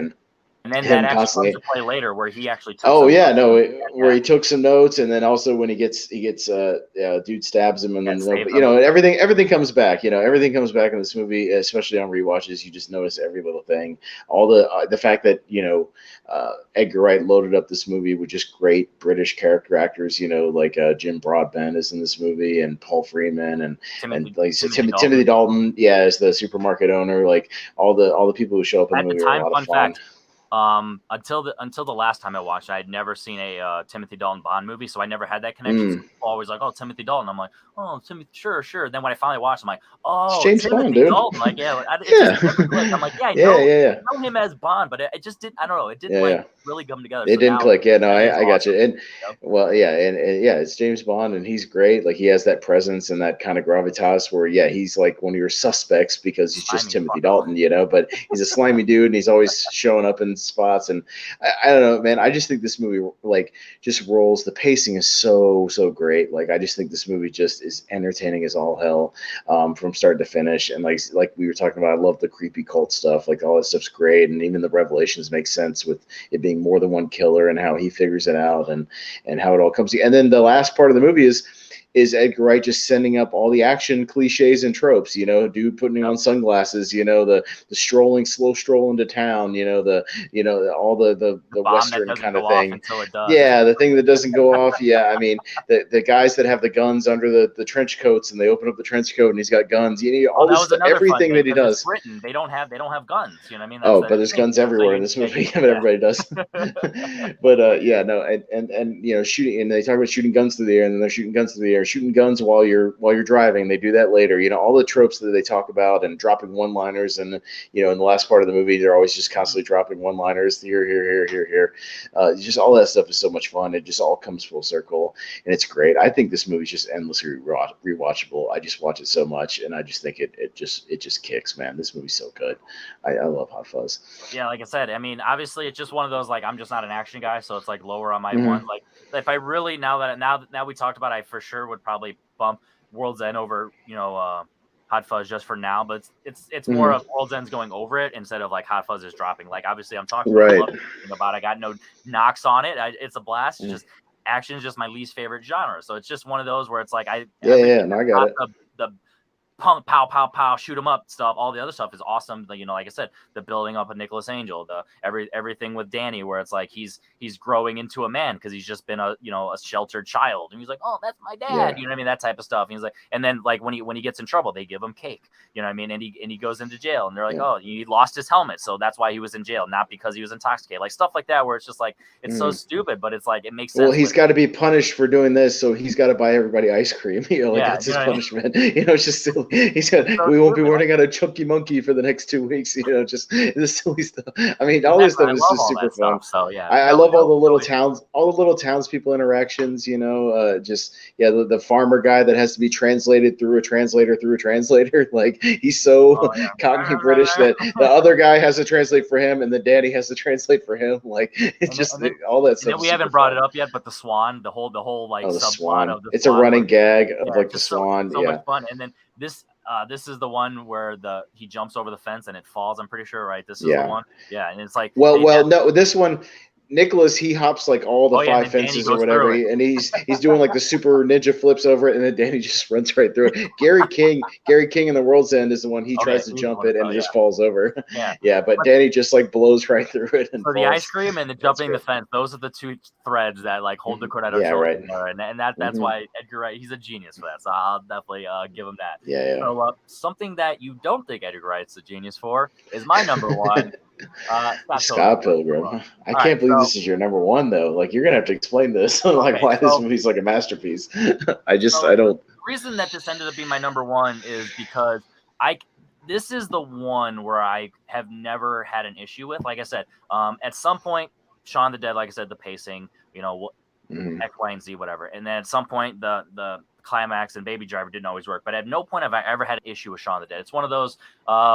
And then that actually comes to play later, where he actually took where he took some notes, and then also when he gets dude stabs him, and then everything comes back. Everything comes back in this movie, especially on rewatches. You just notice every little thing. All the fact that Edgar Wright loaded up this movie with just great British character actors. Like Jim Broadbent is in this movie, and Paul Freeman, and Timothy Dalton. Yeah, as the supermarket owner. Like all the people who show up in the movie are a lot of fun. Until the last time I watched it, I had never seen a Timothy Dalton Bond movie, so I never had that connection. So people always like, oh, Timothy Dalton. I'm like, oh, Timothy, sure. Then when I finally watched, I'm like, oh, it's James Timothy Bond, dude. Dalton. Like, I'm like, I know him as Bond, but it just didn't. I don't know. It didn't really come together. It didn't click. Yeah, no, I got you. And it's James Bond, and he's great. Like he has that presence and that kind of gravitas where he's like one of your suspects because he's just Timothy Dalton, but he's a slimy dude, and he's always showing up in spots. And I don't know, man, I just think this movie like just rolls. The pacing is so great. Like I just think this movie just is entertaining as all hell, from start to finish. And like we were talking about, I love the creepy cult stuff. Like all that stuff's great, and even the revelations make sense with it being more than one killer and how he figures it out and how it all comes together. And then the last part of the movie is is Edgar Wright just sending up all the action cliches and tropes, dude putting on sunglasses, the slow stroll into town, all the bomb Western that doesn't kind go of off thing. until it does. Yeah, the thing that doesn't go off. Yeah, I mean, the guys that have the guns under the trench coats, and they open up the trench coat and he's got guns. All this stuff, everything that he does. Britain, they don't have guns. You know what I mean? But there's guns everywhere in this movie. Everybody does. But no, and shooting, and they talk about shooting guns through the air, and then they're shooting guns through the air, shooting guns while you're driving. They do that later. All the tropes that they talk about, and dropping one-liners, and in the last part of the movie, they're always just constantly dropping one-liners here. Just all that stuff is so much fun. It just all comes full circle, and it's great. I think this movie's just endlessly rewatchable. I just watch it so much, and I just think it just kicks, man. This movie's so good. I love Hot Fuzz. Yeah, like I said, I mean, obviously it's just one of those, like, I'm just not an action guy, so it's like lower on my one. Like, if I really now we talked about it, I for sure would probably bump World's End over, Hot Fuzz just for now, but it's more of World's End's going over it instead of like Hot Fuzz is dropping. Like, obviously I'm talking about I got no knocks on it. It's a blast. It's just action is just my least favorite genre. So it's just one of those where it's like I got it. The punk, pow, pow, pow, shoot 'em up stuff. All the other stuff is awesome. Like I said, the building up of Nicholas Angel, everything with Danny, where it's like he's growing into a man because he's just been a sheltered child, and he's like, oh, that's my dad. You know what I mean? That type of stuff. And he's like, and then like when he gets in trouble, they give him cake. You know what I mean? And he goes into jail, and they're like, oh, he lost his helmet, so that's why he was in jail, not because he was intoxicated. Like stuff like that, where it's just like it's so stupid, but it's like it makes sense. Well, he's got to be punished for doing this, so he's got to buy everybody ice cream. That's his punishment. It's just silly. We won't be running out of Chunky Monkey for the next 2 weeks. Just this silly stuff. I mean, all this stuff is just super fun. So yeah, I love all the little towns, all the little townspeople interactions. The farmer guy that has to be translated through a translator. Like, he's so cockney British that the other guy has to translate for him, and the daddy has to translate for him. Like, it's all that stuff. We haven't brought it up yet, but the swan, the whole like the subplot swan. of the it's swan, a running gag of like the swan. So much fun. And then this is the one where he jumps over the fence and it falls. I'm pretty sure, right? This is the one. Yeah, and it's like no, this one. Nicholas, he hops like all the 5 fences or whatever, and he's doing like the super ninja flips over it, and then Danny just runs right through it. Gary King in the World's End is the one he tries to jump it and it just falls over. But Danny just like blows right through it. And so the ice cream and the jumping the fence, those are the two threads that like hold the Cornetto trilogy together, and that's why Edgar Wright, he's a genius for that. So I'll definitely give him that. So something that you don't think Edgar Wright's a genius for is my number one. Scott Pilgrim. I can't believe this is your number one though. Like, you're gonna have to explain this. Why this movie's like a masterpiece. I don't. The reason that this ended up being my number one is because this is the one where I have never had an issue with. Like I said, at some point, Shaun of the Dead, like I said, the pacing, X, Y, and Z, whatever. And then at some point, the climax and Baby Driver didn't always work. But at no point have I ever had an issue with Shaun of the Dead. It's one of those.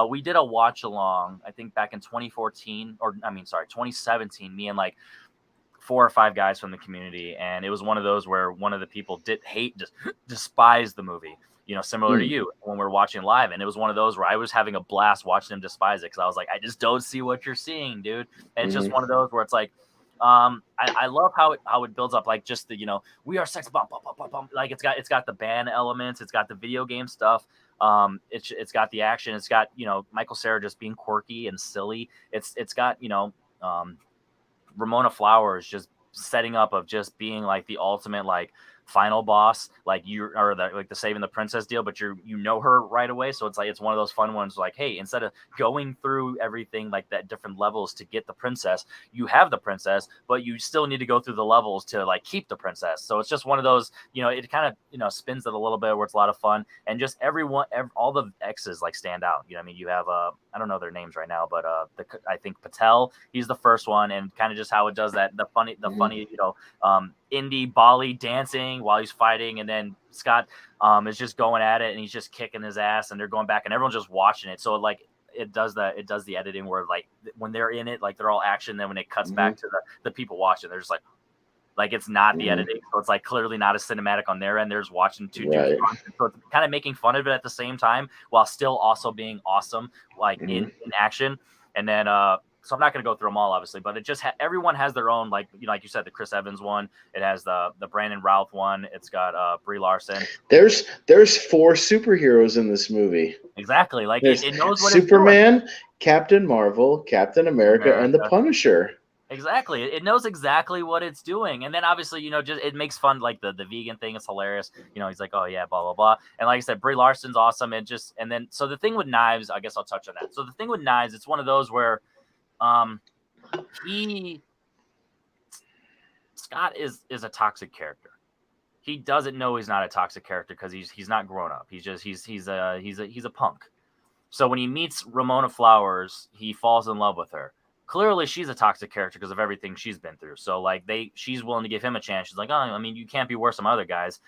We did a watch along, I think back in 2017. Me and like 4 or 5 guys from the community, and it was one of those where one of the people despise the movie. Similar to you when we're watching live, and it was one of those where I was having a blast watching him despise it because I was like, I just don't see what you're seeing, dude. And it's just one of those where it's like, I love how it builds up, like just the we are sex bomb, like it's got the band elements, it's got the video game stuff, it's got the action, it's got Michael Cera just being quirky and silly, it's got Ramona Flowers just setting up of just being like the ultimate like final boss, like the saving the princess deal, but her right away. So it's like it's one of those fun ones like, hey, instead of going through everything like that different levels to get the princess, you have the princess, but you still need to go through the levels to like keep the princess. So it's just one of those, it kind of spins it a little bit where it's a lot of fun, and just all the exes like stand out. I mean, you have I don't know their names right now, but I think Patel, he's the first one, and kind of just how it does that, the funny indie Bali dancing while he's fighting, and then Scott is just going at it and he's just kicking his ass, and they're going back and everyone's just watching it. So like it does the editing where like when they're in it, like they're all action, then when it cuts back to the people watching, they're just like it's not the editing, so it's like clearly not as cinematic on their end. They're just watching two dudes, so it's kind of making fun of it at the same time while still also being awesome, like in action. And then So I'm not going to go through them all, obviously, but it just everyone has their own, like like you said, the Chris Evans one. It has the Brandon Routh one. It's got Brie Larson. There's 4 superheroes in this movie. Exactly, like it knows what Superman, it's doing. Captain Marvel, Captain America, and the Punisher. Exactly, it knows exactly what it's doing, and then obviously just it makes fun, like the vegan thing is hilarious. He's like, oh yeah, blah blah blah, and like I said, Brie Larson's awesome, and then so the thing with Knives, I guess I'll touch on that. So the thing with Knives, it's one of those where, Scott is a toxic character. He doesn't know he's not a toxic character because he's not grown up. He's a punk. So when he meets Ramona Flowers, he falls in love with her. Clearly, she's a toxic character because of everything she's been through. So like she's willing to give him a chance. She's like, oh, I mean, you can't be worse than other guys.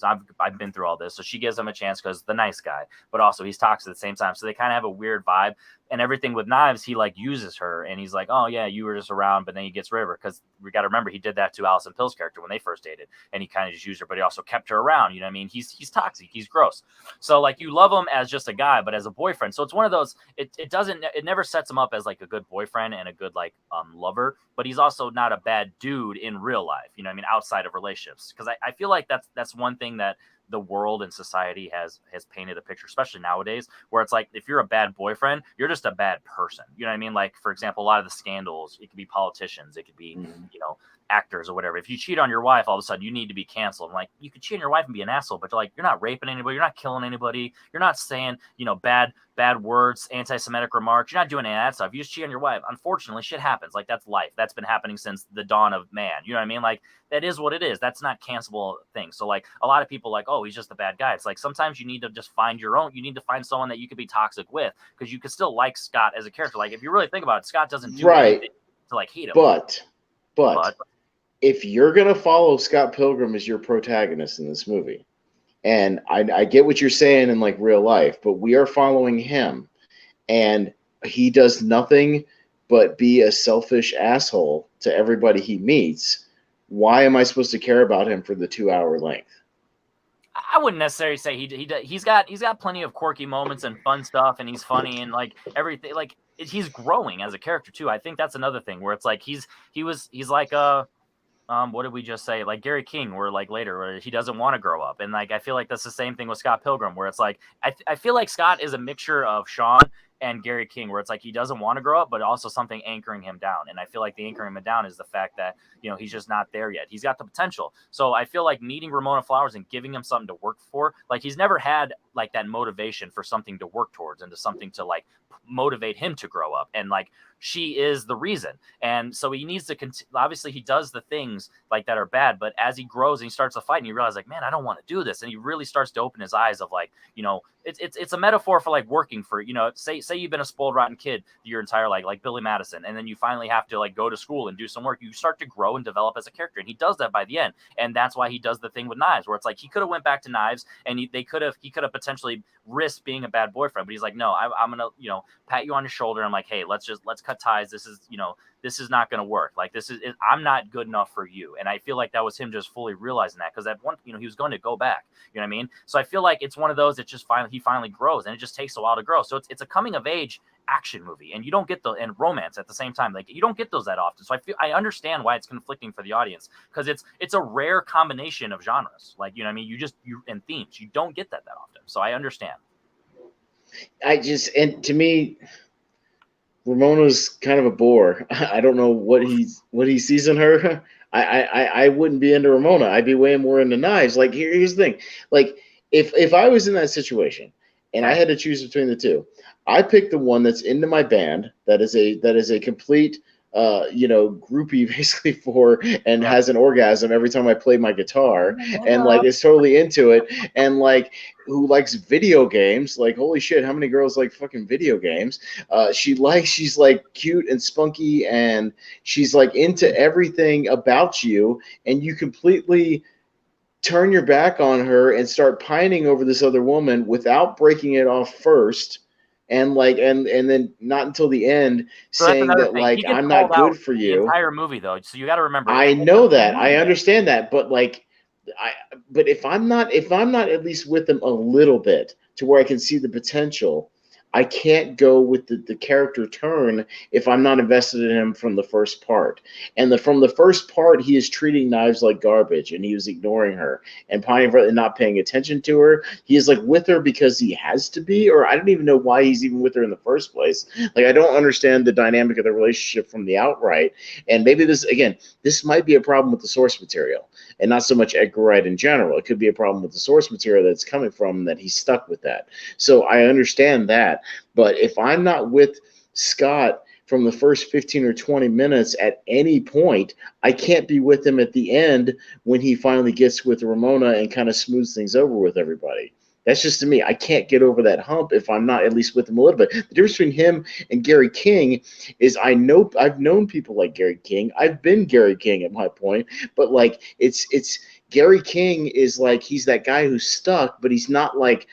I've been through all this. So she gives him a chance because the nice guy, but also he's toxic at the same time. So they kind of have a weird vibe. And everything with Knives, he like uses her, and he's like, oh yeah, you were just around, but then he gets rid of her because we got to remember he did that to Alison Pill's character when they first dated, and he kind of just used her, but he also kept her around. You know what I mean? He's toxic, he's gross. So like you love him as just a guy, but as a boyfriend. So it's one of those. It never sets him up as like a good boyfriend and a good like lover, but he's also not a bad dude in real life. You know what I mean? Outside of relationships, because I feel like that's one thing that the world and society has painted a picture, especially nowadays, where it's like if you're a bad boyfriend, you're just a bad person. You know what I mean? Like, for example, a lot of the scandals, it could be politicians, it could be actors or whatever. If you cheat on your wife, all of a sudden you need to be canceled. I'm like, you could cheat on your wife and be an asshole, but you're not raping anybody, you're not killing anybody, you're not saying bad words, anti-Semitic remarks, you're not doing any of that stuff. You just cheat on your wife. Unfortunately, shit happens. Like, that's life. That's been happening since the dawn of man. You know what I mean? Like, that is what it is. That's not cancelable thing. So like a lot of people like, oh, he's just a bad guy. It's like sometimes you need to just find your own. You need to find someone that you could be toxic with, because you could still like Scott as a character. Like if you really think about it, Scott doesn't do anything to like hate him. But if you're gonna follow Scott Pilgrim as your protagonist in this movie, and I get what you're saying in like real life, but we are following him, and he does nothing but be a selfish asshole to everybody he meets. Why am I supposed to care about him for the 2-hour length? I wouldn't necessarily say he's got plenty of quirky moments and fun stuff, and he's funny and like everything. Like he's growing as a character too. I think that's another thing where it's like he's like what did we just say? Like Gary King, where like later where he doesn't want to grow up, and like I feel like that's the same thing with Scott Pilgrim, where it's like I feel like Scott is a mixture of Sean and Gary King, where it's like he doesn't want to grow up, but also something anchoring him down. And I feel like the anchoring him down is the fact that he's just not there yet. He's got the potential. So I feel like meeting Ramona Flowers and giving him something to work for, like he's never had like that motivation for something to work towards and to something to like motivate him to grow up. And like she is the reason. And so he needs to obviously he does the things like that are bad, but as he grows and he starts to fight and you realize like, man, I don't want to do this. And he really starts to open his eyes of like, it's a metaphor for like working for, say you've been a spoiled rotten kid your entire life, like Billy Madison, and then you finally have to like go to school and do some work. You start to grow and develop as a character, and he does that by the end. And that's why he does the thing with Knives, where it's like he could have went back to Knives and he could have potentially risked being a bad boyfriend, but he's like, no, I'm gonna pat you on your shoulder. I'm like, hey, let's cut ties. This is not gonna work. Like I'm not good enough for you. And I feel like that was him just fully realizing that, because at one he was going to go back. You know what I mean? So I feel like it's one of those that just he finally grows, and it just takes a while to grow. So it's a coming of age action movie, and you don't get and romance at the same time. Like you don't get those that often. So I understand why it's conflicting for the audience, because it's a rare combination of genres. Like what I mean, you and themes. You don't get that often. So I understand. And to me, Ramona's kind of a bore. I don't know what he sees in her. I wouldn't be into Ramona. I'd be way more into Knives. Like here's the thing. Like if I was in that situation and I had to choose between the two, I picked the one that's into my band, that is a complete groupie basically for, and has an orgasm every time I play my guitar, and like is totally into it, and like who likes video games. Like holy shit, how many girls like fucking video games? She's like cute and spunky, and she's like into everything about you, and you completely turn your back on her and start pining over this other woman without breaking it off first. And like, and then not until the end saying that like I'm not good for you. The entire movie though, so you got to remember. I know that, I understand that, but like, but if I'm not at least with them a little bit to where I can see the potential, I can't go with the character turn if I'm not invested in him from the first part. And from the first part, he is treating Knives like garbage, and he was ignoring her and pining for and not paying attention to her. He is like with her because he has to be, or I don't even know why he's even with her in the first place. Like I don't understand the dynamic of the relationship from the outright. And maybe this might be a problem with the source material and not so much Edgar Wright in general. It could be a problem with the source material that's coming from that he's stuck with that. So I understand that. But if I'm not with Scott from the first 15 or 20 minutes at any point, I can't be with him at the end when he finally gets with Ramona and kind of smooths things over with everybody. That's just to me. I can't get over that hump if I'm not at least with him a little bit. The difference between him and Gary King is I've known people like Gary King. I've been Gary King at my point, but like it's Gary King is like he's that guy who's stuck, but he's not like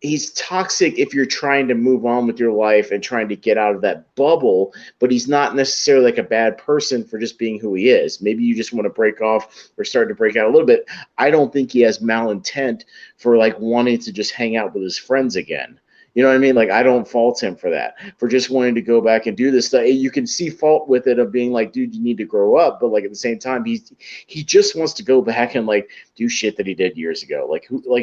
he's toxic if you're trying to move on with your life and trying to get out of that bubble, but he's not necessarily like a bad person for just being who he is. Maybe you just want to break off or start to break out a little bit. I don't think he has malintent for like wanting to just hang out with his friends again. You know what I mean? Like, I don't fault him for that, for just wanting to go back and do this stuff. You can see fault with it of being like, dude, you need to grow up. But like at the same time, he just wants to go back and like do shit that he did years ago.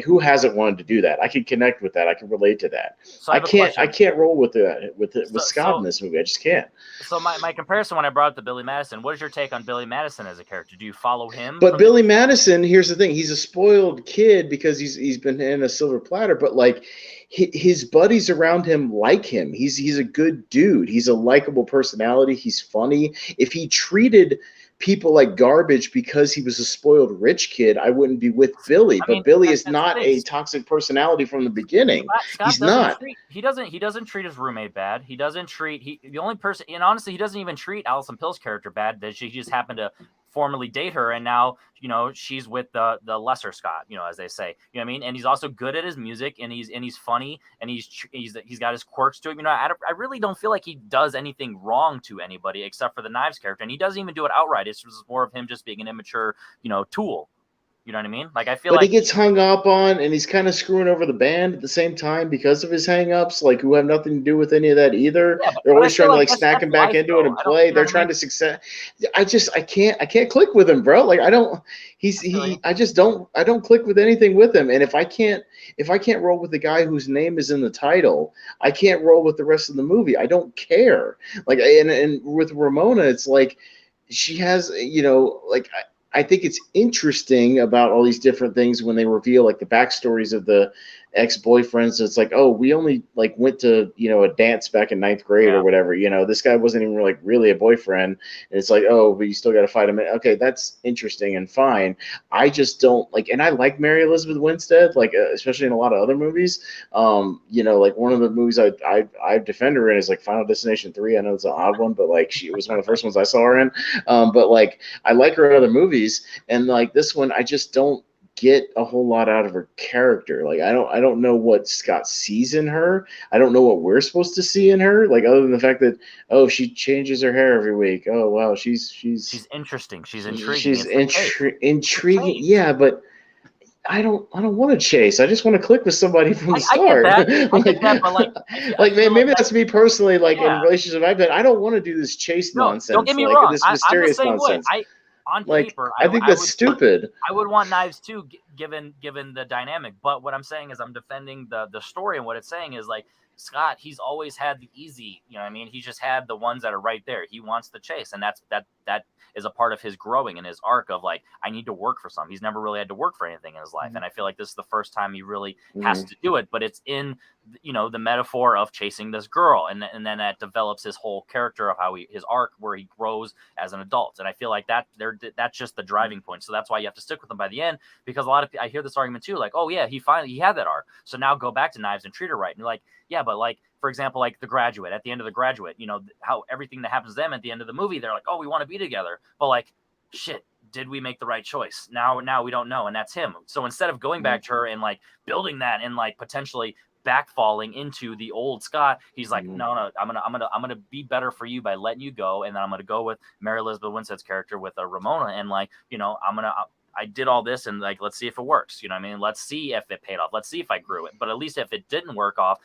Who hasn't wanted to do that? I can connect with that. I can relate to that. So I can't roll with Scott in this movie. I just can't. So my comparison when I brought up the Billy Madison, what is your take on Billy Madison as a character? Do you follow him? But Billy Madison, here's the thing: he's a spoiled kid because he's been in a silver platter. But like his buddies around him like him. He's a good dude. He's a likable personality. He's funny. If he treated people like garbage because he was a spoiled rich kid, I wouldn't be with Billy. But Billy is not a toxic personality from the beginning. He's not. He doesn't treat his roommate bad. He doesn't treat the only person, and honestly, he doesn't even treat Alison Pill's character bad. That she just happened to formerly date her, and now she's with the lesser Scott, as they say. You know what I mean? And he's also good at his music, and he's funny, and he's got his quirks to him. I really don't feel like he does anything wrong to anybody except for the Knives character, and he doesn't even do it outright. It's just more of him just being an immature, tool. You know what I mean? Like, I feel but like he gets hung up on, and he's kind of screwing over the band at the same time because of his hang-ups, like, who have nothing to do with any of that either. Yeah, they're always trying to like snack him back into it and play. They're trying to success. I can't click with him, bro. Like, I don't click with anything with him. And if I can't roll with the guy whose name is in the title, I can't roll with the rest of the movie. I don't care. Like, and with Ramona, it's like she has, I think it's interesting about all these different things when they reveal like the backstories of the ex-boyfriends. It's like, oh, we only like went to a dance back in 9th grade or whatever. This guy wasn't even like really a boyfriend, and it's like, oh, but you still got to fight him. Okay, that's interesting and fine. I just don't like, and I like Mary Elizabeth Winstead, like especially in a lot of other movies. Like one of the movies I defend her in is like Final Destination 3. I know it's an odd one, but like it was one of the first ones I saw her in. But like I like her in other movies, and like this one, I just don't get a whole lot out of her character. Like I don't know what Scott sees in her. I don't know what we're supposed to see in her, like other than the fact that she changes her hair every week. Oh wow, she's interesting. She's intriguing. She's intriguing. Yeah, but I don't want to chase. I just want to click with somebody from the start. I get that, but maybe that's me personally. Like in relationships I've been, I don't want to do this chase nonsense. Don't get me wrong. This mysterious nonsense. On paper, I think that's stupid. I would want Knives too, given the dynamic. But what I'm saying is I'm defending the story, and what it's saying is like Scott, he's always had the easy. You know what I mean? He just had the ones that are right there. He wants the chase, and that is a part of his growing and his arc of like, I need to work for something. He's never really had to work for anything in his life, and I feel like this is the first time he really has to do it. But it's in the metaphor of chasing this girl, and then that develops his whole character of how his arc where he grows as an adult. And I feel like that's just the driving point. So that's why you have to stick with him by the end, because a lot of I hear this argument too, like, oh yeah, he had that arc, so now go back to Knives and treat her right. And you're like, yeah, but like, for example, like The Graduate, at the end of The Graduate, how everything that happens to them at the end of the movie, they're like, oh, we want to be together, but like, shit, did we make the right choice? Now we don't know, and that's him. So instead of going back to her and like building that and like potentially backfalling into the old Scott, he's like, no, I'm gonna be better for you by letting you go, and then I'm gonna go with Mary Elizabeth Winstead's character with Ramona, and like, I'm gonna I did all this and like, let's see if it works. You know what I mean? Let's see if it paid off. Let's see if I grew it. But at least if it didn't work, I'm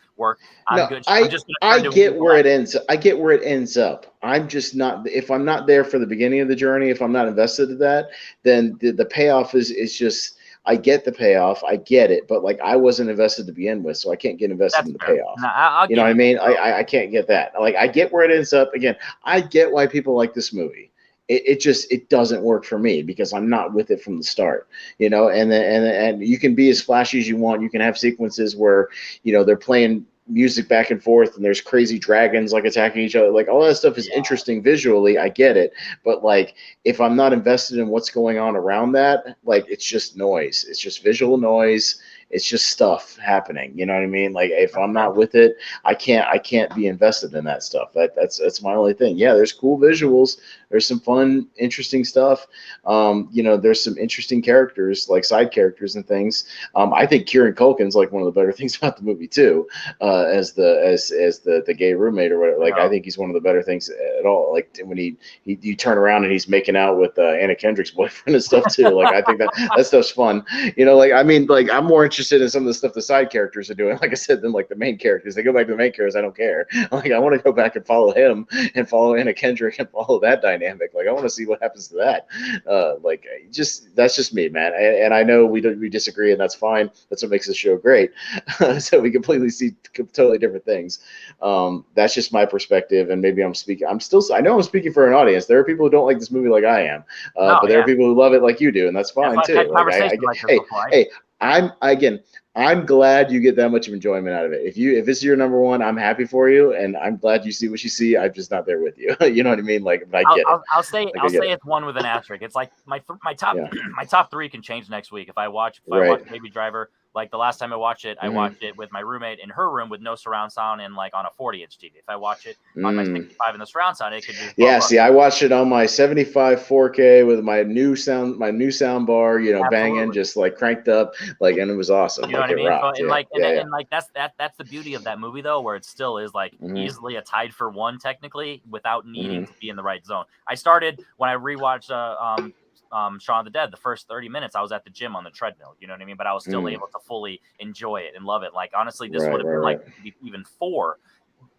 No, good. I'm just I going to turn to get where it ends. I get where it ends up. I'm just not. If I'm not there for the beginning of the journey, if I'm not invested in that, then the payoff is just. I get the payoff. I get it, but like I wasn't invested to begin with, so I can't get invested That's in the fair. payoff. No, I'll You know give what I you mean? that. I can't get that. Like I get where it ends up. Again, I get why people like this movie. It just it doesn't work for me because I'm not with it from the start. You know, and you can be as flashy as you want. You can have sequences where they're playing music back and forth and there's crazy dragons like attacking each other, like all that stuff is interesting visually. I get it, but like if I'm not invested in what's going on around that, like it's just noise, it's just visual noise, it's just stuff happening, you know what I mean? Like if I'm not with it, I can't be invested in that stuff. That's my only thing. Yeah, there's cool visuals, there's some fun interesting stuff. There's some interesting characters, like side characters and things. I think Kieran Culkin's like one of the better things about the movie too, as the gay roommate or whatever. Like I think he's one of the better things at all. Like when you turn around and he's making out with Anna Kendrick's boyfriend and stuff too. Like I think that stuff's fun. Like I mean, like I'm more interested in some of the stuff the side characters are doing, like I said, than like the main characters. They go back to the main characters, I don't care. Like I want to go back and follow him and follow Anna Kendrick and follow that dynamic. Like I want to see what happens to that. That's just me, man. And I know we disagree, and that's fine. That's what makes the show great. So we completely see totally different things. That's just my perspective, and maybe I'm speaking. I know I'm speaking for an audience. There are people who don't like this movie like I am, but there are people who love it like you do, and that's fine too. I'm glad you get that much of enjoyment out of it. If this is your number one, I'm happy for you, and I'm glad you see what you see. I'm just not there with you. You know what I mean? Like, but I get it. I'll say it's one with an asterisk. It's like my top my top three can change next week if I watch Baby Driver. Like the last time I watched it, I watched it with my roommate in her room with no surround sound and like on a 40-inch TV. If I watch it on my 65 in the surround sound, it could just see, I watched it on my 75 4K with my new sound bar, banging, just like cranked up, like, and it was awesome. You know what I mean? Rocked, and that's the beauty of that movie though, where it still is like easily a tied for one technically without needing to be in the right zone. I started when I rewatched Shaun of the Dead, the first 30 minutes I was at the gym on the treadmill, you know what I mean? But I was still able to fully enjoy it and love it. Like honestly, this would have been like even 4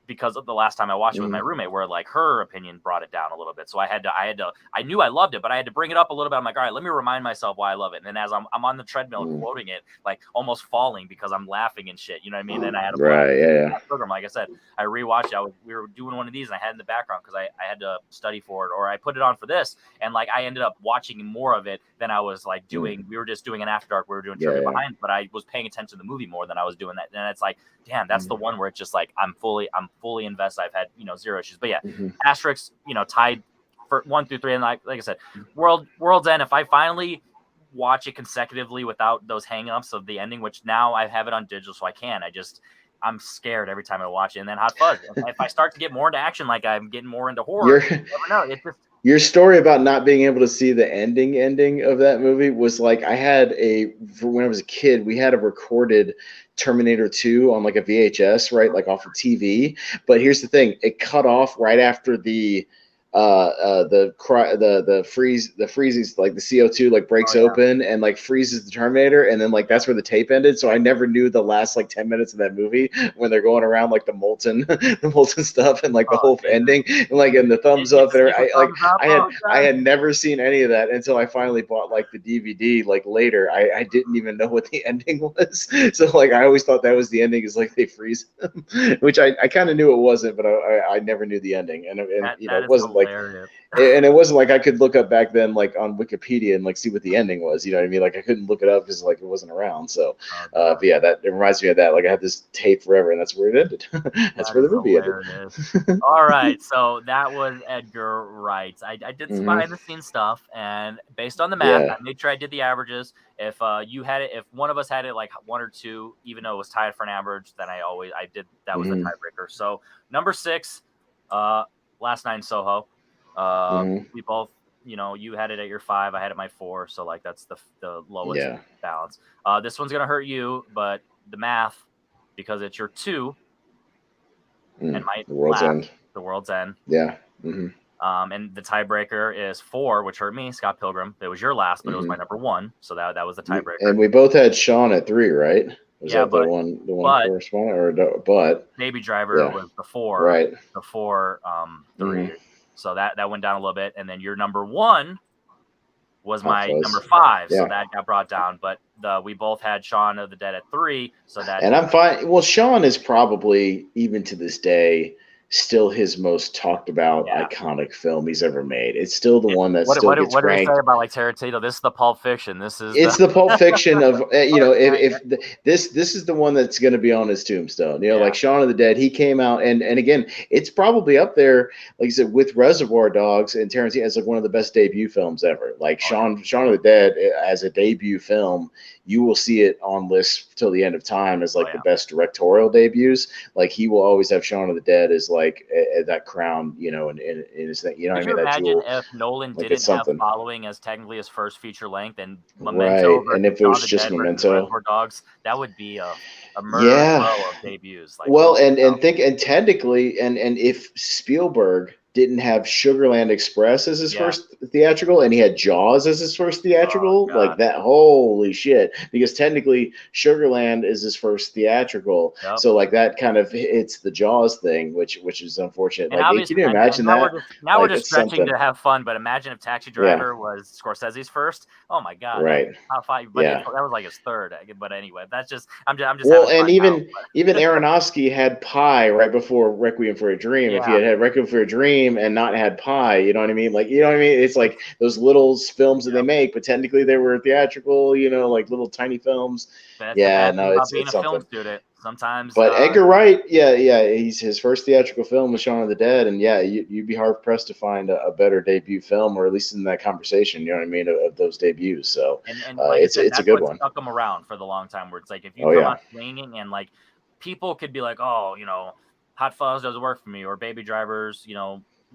because of the last time I watched it with my roommate, where like her opinion brought it down a little bit. So I knew I loved it, but I had to bring it up a little bit. I'm like, all right, let me remind myself why I love it. And then as I'm on the treadmill quoting it, like almost falling because I'm laughing and shit, you know what I mean? Then I had to Pilgrim. Like I said, I rewatched it. We were doing one of these and I had it in the background because I had to study for it, or I put it on for this. And like, I ended up watching more of it than I was like doing. We were just doing an After Dark. We were doing Trivia Behind, but I was paying attention to the movie more than I was doing that. And it's like, damn, that's the one where it's just like, I'm fully invested. I've had, 0 issues, but asterisks, tied for 1 through 3. And like I said, World's End, if I finally watch it consecutively without those hangups of the ending, which now I have it on digital, so I can, I'm scared every time I watch it. And then Hot Fuzz, if I start to get more into action, like I'm getting more into horror, you never know. It's just, your story about not being able to see the ending of that movie was like, when I was a kid, we had a recorded Terminator 2 on like a VHS, right? Like off of TV. But here's the thing, it cut off right after the freezes, like the CO2 like breaks open and like freezes the Terminator, and then like that's where the tape ended. So I never knew the last like 10 minutes of that movie when they're going around like the molten stuff and like the whole ending and like and the thumbs up and I had never seen any of that until I finally bought like the DVD like later. I didn't even know what the ending was. So like I always thought that was the ending, is like they freeze them, which I kind of knew it wasn't, but I never knew the ending, and it wasn't like. And it wasn't like I could look up back then, like on Wikipedia, and like see what the ending was. You know what I mean? Like I couldn't look it up because like it wasn't around. So, but yeah, that it reminds me of that. Like I had this tape forever, and that's where it ended. That's where the movie ended. All right, so that was Edgar Wright. I did some behind the scenes stuff, and based on the math, I made sure I did the averages. If if one of us had it like 1 or 2, even though it was tied for an average, then I did that was the tiebreaker. So number 6, Last Night in Soho. We both, you had it at your 5, I had it at my 4, so like that's the lowest balance. This one's gonna hurt you, but the math, because it's your 2 and my The World's End. The World's End. Yeah. And the tiebreaker is 4, which hurt me, Scott Pilgrim. It was your last, but it was my number 1, so that was the tiebreaker. And we both had Sean at 3, right? Was yeah, that the one correspondent, or but Baby Driver was the 4, right? The 4, 3. So that went down a little bit, and then your number 1 was my number 5, so that got brought down. But we both had Shaun of the Dead at 3, so that. And I'm fine. Well, Shaun is probably, even to this day, still his most talked about iconic film he's ever made. It's still the one that still gets ranked. What do we say about like Tarantino? This is the Pulp Fiction. It's the Pulp Fiction of this is the one that's going to be on his tombstone. Like Shaun of the Dead, he came out and again, it's probably up there, like I said, with Reservoir Dogs and Tarantino as like one of the best debut films ever. Like Shaun of the Dead as a debut film, you will see it on lists till the end of time as like the best directorial debuts. Like he will always have Shaun of the Dead as like that crown, in his thing. You know what I mean? Imagine if Nolan didn't have Following as technically his first feature length, and Memento, right? And if it was just Memento, Dogs, that would be a murder blow of debuts. Like, and technically, and if Spielberg didn't have Sugarland Express as his first theatrical, and he had Jaws as his first theatrical, like that, holy shit. Because technically Sugarland is his first theatrical. Yep. So like that kind of hits the Jaws thing, which is unfortunate. And like, can you imagine that? We're just stretching to have fun, but imagine if Taxi Driver was Scorsese's first. Oh my God. Right. That was like his third. But anyway, that's just, I'm just well, and even Aronofsky had Pi right before Requiem for a Dream. If he had Requiem for a Dream and not had Pi, you know what I mean? Like, it's like those little films that they make, but technically they were theatrical, like little tiny films. It's being a film student sometimes. But Edgar Wright, he's his first theatrical film was Shaun of the Dead, and you'd be hard pressed to find a better debut film, or at least in that conversation, you know what I mean, of those debuts. So and like it's a good one. Stuck them around for the long time, where it's like if you come out swinging, and like people could be like, oh, Hot Fuzz doesn't work for me, or Baby Driver's,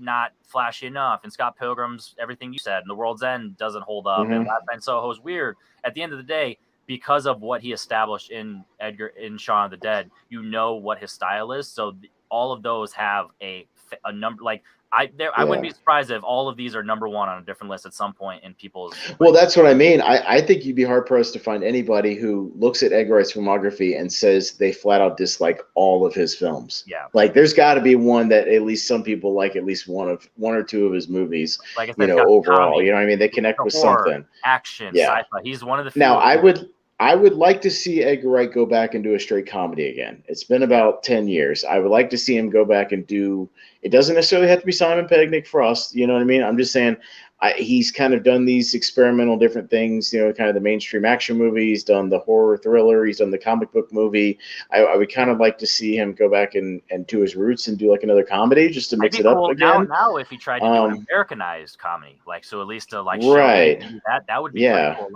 not flashy enough, and Scott Pilgrim's everything you said, and The World's End doesn't hold up, and Last Night in Soho is weird. At the end of the day, because of what he established in Shaun of the Dead, what his style is. So all of those have a number. Like I wouldn't be surprised if all of these are number 1 on a different list at some point in people's. Well, that's what I mean. I think you'd be hard pressed to find anybody who looks at Edgar Wright's filmography and says they flat out dislike all of his films. Yeah, like there's got to be one that at least some people like, at least one or two of his movies. Like I said, overall, comedy, what I mean. They connect with something. Action, sci-fi. He's one of the few. Now, I would like to see Edgar Wright go back and do a straight comedy again. It's been about 10 years. I would like to see him go back and do. It doesn't necessarily have to be Simon Pegg, Nick Frost. You know what I mean? I'm just saying he's kind of done these experimental different things, kind of the mainstream action movie. He's done the horror thriller. He's done the comic book movie. I would kind of like to see him go back and do his roots and do like another comedy just to mix it up again. Now, if he tried to do an Americanized comedy, like, so at least to like show that would be pretty cool.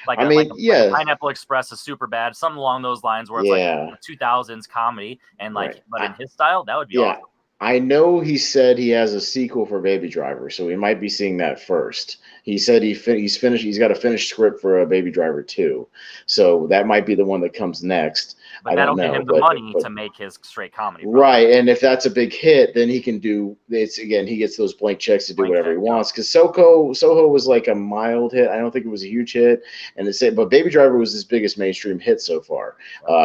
Like Pineapple Express is super bad, something along those lines, where it's like a 2000s comedy, and but in his style, that would be awesome. I know he said he has a sequel for Baby Driver, so we might be seeing that first. He said he's finished. He's got a finished script for a Baby Driver 2, so that might be the one that comes next. But that'll give him the money to make his straight comedy. Right, and if that's a big hit, then he can do it's again. He gets those blank checks to do whatever he wants. Because Soho was like a mild hit. I don't think it was a huge hit, but Baby Driver was his biggest mainstream hit so far.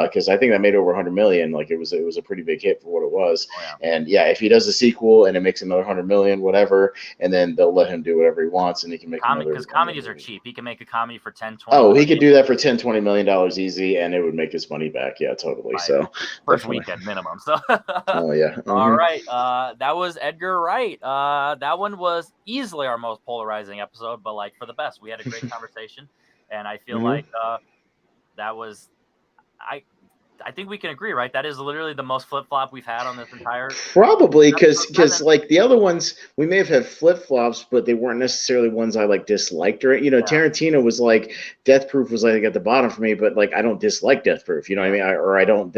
Because I think that made over 100 million. Like it was a pretty big hit for what it was. And if he does a sequel and it makes another 100 million, whatever, and then they'll let him do whatever he wants, and he can make because comedies are cheap. He can make a comedy for 10, 20. Oh, he could do that for $10-20 million easy, and it would make his money back. Yeah, totally. So first weekend minimum. So oh yeah. All right. That was Edgar Wright. That one was easily our most polarizing episode, but like for the best. We had a great conversation, and I feel like that was I think we can agree, right? That is literally the most flip-flop we've had on this entire. Probably because like the other ones, we may have had flip-flops, but they weren't necessarily ones I like disliked. Or Tarantino was like Death Proof was like at the bottom for me, but like I don't dislike Death Proof. You know what I mean? I don't.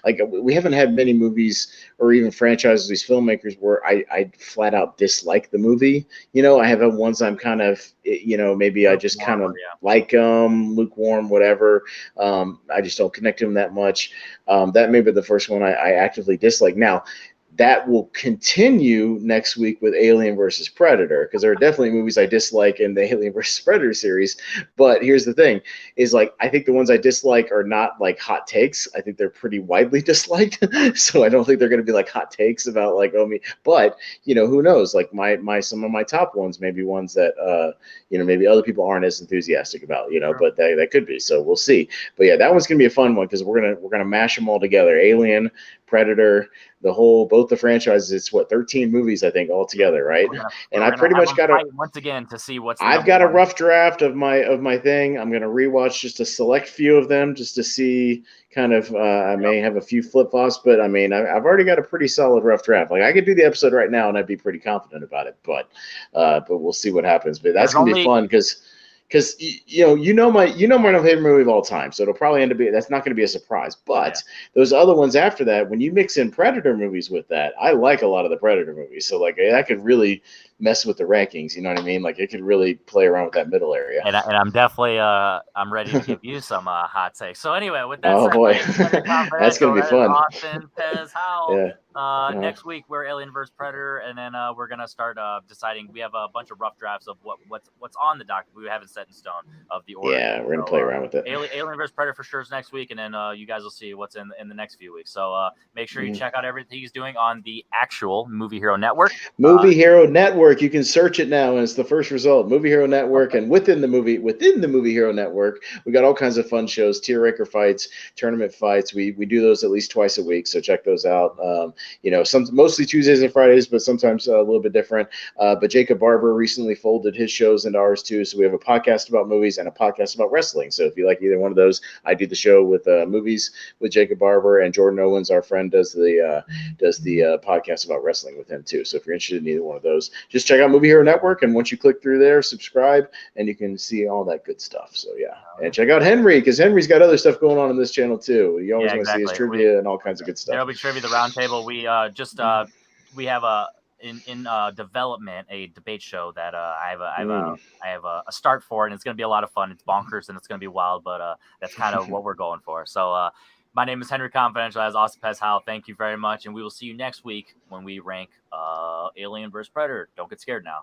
Like we haven't had many movies or even franchises, these filmmakers where I flat out dislike the movie. I have ones I'm kind of maybe I just kind of like lukewarm, whatever. I just don't connect to them that much. That may be the first one I actively dislike. Now, that will continue next week with Alien versus Predator, because there are definitely movies I dislike in the Alien versus Predator series. But here's the thing: is like I think the ones I dislike are not like hot takes. I think they're pretty widely disliked, so I don't think they're going to be like hot takes about like me. But who knows? Like my some of my top ones may be ones that maybe other people aren't as enthusiastic about. Sure. But that could be. So we'll see. But yeah, that one's going to be a fun one because we're gonna mash them all together: Alien, Predator, both the franchises. It's 13 movies I think all together, right? And I pretty much got once again to see what's. I've got a rough draft of my thing. I'm gonna rewatch just a select few of them just to see kind of. I may have a few flip flops, but I mean I've already got a pretty solid rough draft. Like I could do the episode right now and I'd be pretty confident about it, but we'll see what happens. But that's gonna be fun because my favorite movie of all time, so it'll probably that's not going to be a surprise. But those other ones after that, when you mix in Predator movies with that, I like a lot of the Predator movies. So like that could really mess with the rankings. You know what I mean? Like it could really play around with that middle area. And I'm definitely I'm ready to give you some hot takes. So anyway, with that said, boy, that's gonna be fun. Austin, Pez, Howell. Yeah. Next week we're Alien vs Predator, and then we're gonna start deciding. We have a bunch of rough drafts of what's on the docket. We haven't set in stone of the order. Yeah, we're gonna play around with it. Alien vs Predator for sure is next week, and then you guys will see what's in the next few weeks. So make sure you check out everything he's doing on the actual Movie Hero Network. Movie Hero Network. You can search it now, and it's the first result. Movie Hero Network, and within the Movie Hero Network, we got all kinds of fun shows: tier ranker fights, tournament fights. We do those at least twice a week, so check those out. Mostly Tuesdays and Fridays, but sometimes a little bit different. But Jacob Barber recently folded his shows into ours too. So we have a podcast about movies and a podcast about wrestling. So if you like either one of those, I do the show with movies with Jacob Barber, and Jordan Owens, our friend, does the podcast about wrestling with him too. So if you're interested in either one of those, just check out Movie Hero Network, and once you click through there, subscribe, and you can see all that good stuff. So yeah, and check out Henry, because Henry's got other stuff going on in this channel too. You always want to see his trivia and all kinds of good stuff. There'll be trivia, the roundtable. We we have in development a debate show that I have a start for, and it's going to be a lot of fun. It's bonkers and it's going to be wild, but that's kind of what we're going for. So my name is Henry Confidential, as Austin Pez Howell. Thank you very much, and we will see you next week when we rank Alien vs Predator. Don't get scared now.